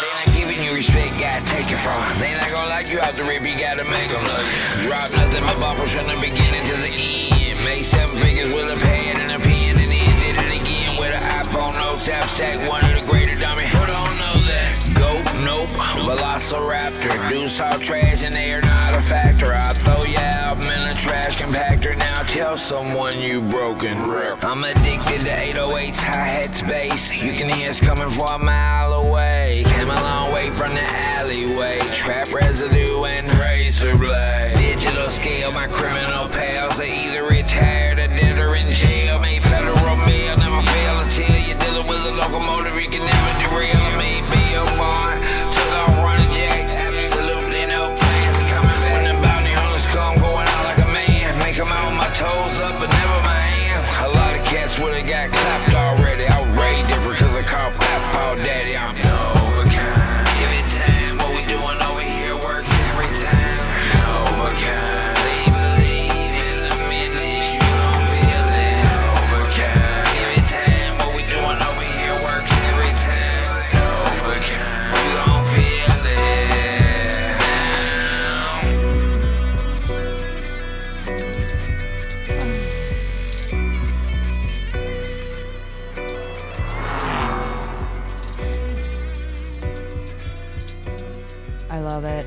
Speaker 5: They not giving you respect, gotta take it from. They not gonna like you out the rip, you gotta make them look. Drop nothing but bumpers from the beginning to the end. Made 7 figures with a pad and a pen, and then did it again with an iPhone. No tap stack, one of the greater dummy. Who don't know that? Goat, nope. Velociraptor, do saw trash and they are not a factor. I'll throw your album in a trash compactor. Now tell someone you broken. I'm addicted to 808s, hi-hats, bass. You can hear us coming from a mile away. Came a long way from the alleyway. Trap residue and razor blade. Digital scale, my criminal pals. They either retired or dead or in jail. Made federal mail, never fail until you're dealing with a locomotive. You can never derail. I made bail bond, took off running jack. Absolutely no plans of coming back. When the bounty hunters come, going out like a man. Make them out with my toes up, but never my hands. A lot of cats would've got clapped already. I was way different cause I called Papa Daddy. I'm overkill. Give it time, what we doing over here works every time. Overkill. Believe in the minute you gon' feel it. Overkill. Give it time, what we doing over here works every time. Overkill. You gon' feel it.
Speaker 3: I love it.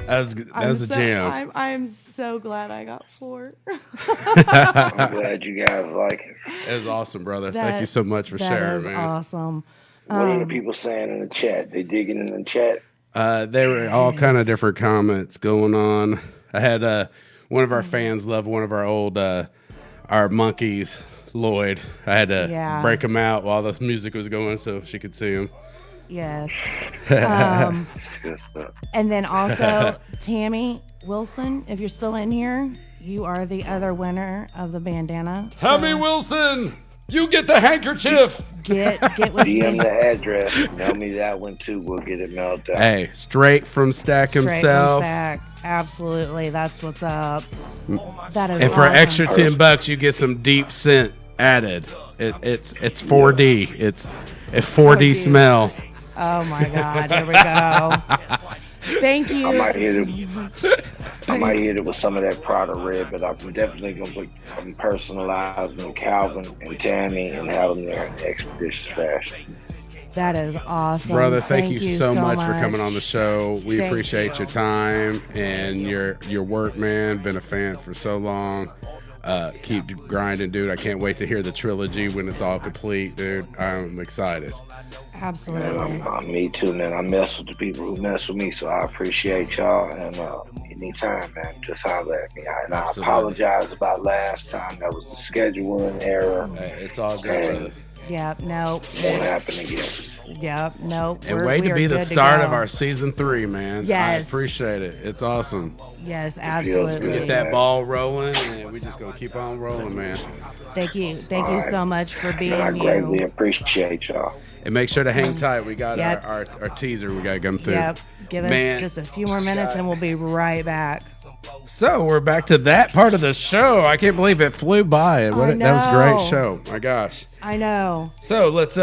Speaker 2: That was a jam.
Speaker 3: I'm so glad I got 4.
Speaker 4: I'm glad you guys like it.
Speaker 2: That was awesome, brother. Thank you so much for
Speaker 3: that
Speaker 2: sharing,
Speaker 3: is
Speaker 2: man.
Speaker 3: awesome.
Speaker 4: What are the people saying in the chat? They digging in the chat?
Speaker 2: There were all kind of different comments going on. I had one of our fans love one of our old our monkeys, Lloyd. I had to break him out while the music was going so she could see him.
Speaker 3: Yes.
Speaker 4: Good stuff.
Speaker 3: And then also Tammy Wilson, if you're still in here, you are the other winner of the bandana.
Speaker 2: Tammy Wilson, you get the handkerchief.
Speaker 3: Get with
Speaker 4: DM
Speaker 3: me.
Speaker 4: the address. Mail me that one too. We'll get it mailed out.
Speaker 2: Hey, straight from Stack
Speaker 3: Straight from
Speaker 2: himself.
Speaker 3: Stack. Absolutely, that's what's up. That is
Speaker 2: And for an
Speaker 3: awesome.
Speaker 2: extra $10, you get some deep scent added. It's 4D. It's a 4D smell.
Speaker 3: Oh my God, here we go. Thank you.
Speaker 4: I might hit it with some of that Prada red, but I'm definitely gonna put some personalized with Calvin and Tammy and have them there in expeditious fashion.
Speaker 3: That is awesome.
Speaker 2: Brother, thank you so much for
Speaker 3: much
Speaker 2: coming on the show. We
Speaker 3: Thank
Speaker 2: appreciate
Speaker 3: you.
Speaker 2: your time and your work, man. Been a fan for so long. Keep grinding, dude. I can't wait to hear the trilogy when it's all complete, dude. I'm excited.
Speaker 3: Absolutely.
Speaker 4: Me too, man. I mess with the people who mess with me, so I appreciate y'all. And anytime, man, just holler at me. And I apologize about last time. That was the scheduling error.
Speaker 2: Hey, it's all good, brother.
Speaker 3: Yep. Nope.
Speaker 4: Won't happen again.
Speaker 3: Yep. Nope.
Speaker 2: And way to be the start of our season 3, man.
Speaker 3: Yes.
Speaker 2: I appreciate it. It's awesome.
Speaker 3: Yes,
Speaker 4: good.
Speaker 3: absolutely.
Speaker 2: Get that ball rolling, and we just gonna keep on rolling, man.
Speaker 3: Thank you. Thank you so much for being
Speaker 4: I greatly
Speaker 3: you.
Speaker 4: appreciate y'all.
Speaker 2: And make sure to hang tight. We got
Speaker 3: Yep.
Speaker 2: our teaser we got to come through.
Speaker 3: Yep. Give us just a few more minutes and we'll be right back.
Speaker 2: So we're back to that part of the show. I can't believe it flew by. That was a great show. My gosh.
Speaker 3: I know.
Speaker 2: So let's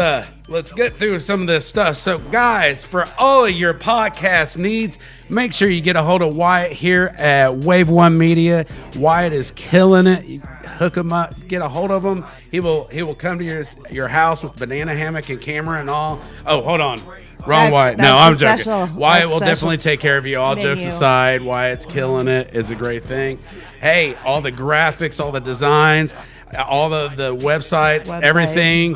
Speaker 2: get through some of this stuff. So guys, for all of your podcast needs, make sure you get a hold of Wyatt here at Wave One Media. Wyatt is killing it. You hook him up, get a hold of him. He will come to your house with banana hammock and camera and all. Oh, hold on. Wrong Wyatt. No, I'm joking. Wyatt will definitely take care of you. All jokes aside, Wyatt's killing it. It's a great thing. Hey, all the graphics, all the designs, all the websites, everything.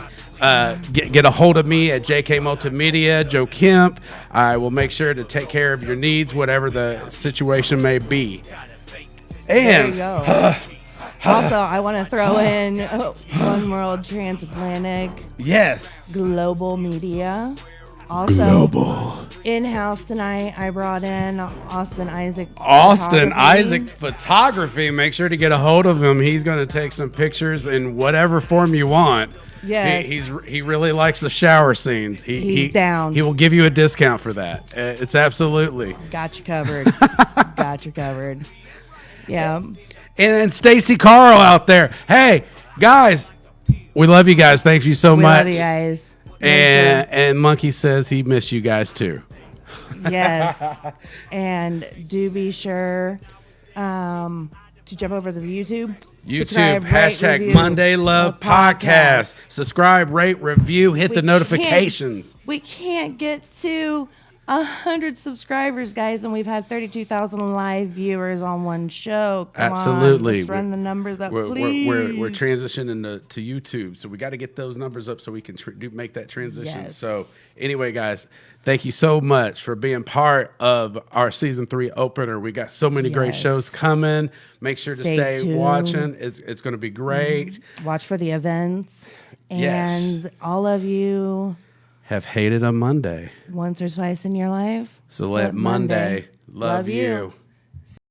Speaker 2: Get a hold of me at JK Multimedia, Joe Kemp. I will make sure to take care of your needs, whatever the situation may be. And
Speaker 3: there you go. Also, I want to throw in One World Transatlantic.
Speaker 2: Yes.
Speaker 3: Global Media. Also, in-house tonight, I brought in Austin Isaac.
Speaker 2: Photography. Make sure to get a hold of him. He's going to take some pictures in whatever form you want.
Speaker 3: Yes.
Speaker 2: He really likes the shower scenes.
Speaker 3: He's down.
Speaker 2: He will give you a discount for that. It's absolutely.
Speaker 3: Got you covered. Got you covered. Yeah.
Speaker 2: And Stacy Carl out there. Hey, guys, we love you guys. Thank you so much.
Speaker 3: We love you guys.
Speaker 2: And Monkey says he missed you guys too.
Speaker 3: Yes. And do be sure to jump over to the YouTube.
Speaker 2: Hashtag Monday Love Podcast. Subscribe, rate, review, hit the notifications.
Speaker 3: We can't get to 100 subscribers, guys, and we've had 32,000 live viewers on one show. Come
Speaker 2: Absolutely.
Speaker 3: on, let's run the numbers up, please.
Speaker 2: We're transitioning to YouTube, so we got to get those numbers up so we can make that transition.
Speaker 3: Yes.
Speaker 2: So anyway, guys, thank you so much for being part of our season 3 opener. We got so many great shows coming. Make sure to stay
Speaker 3: tuned.
Speaker 2: watching. It's going to be great.
Speaker 3: Watch for the events. And all of you
Speaker 2: have hated a Monday
Speaker 3: once or twice in your life.
Speaker 2: So let Monday love you.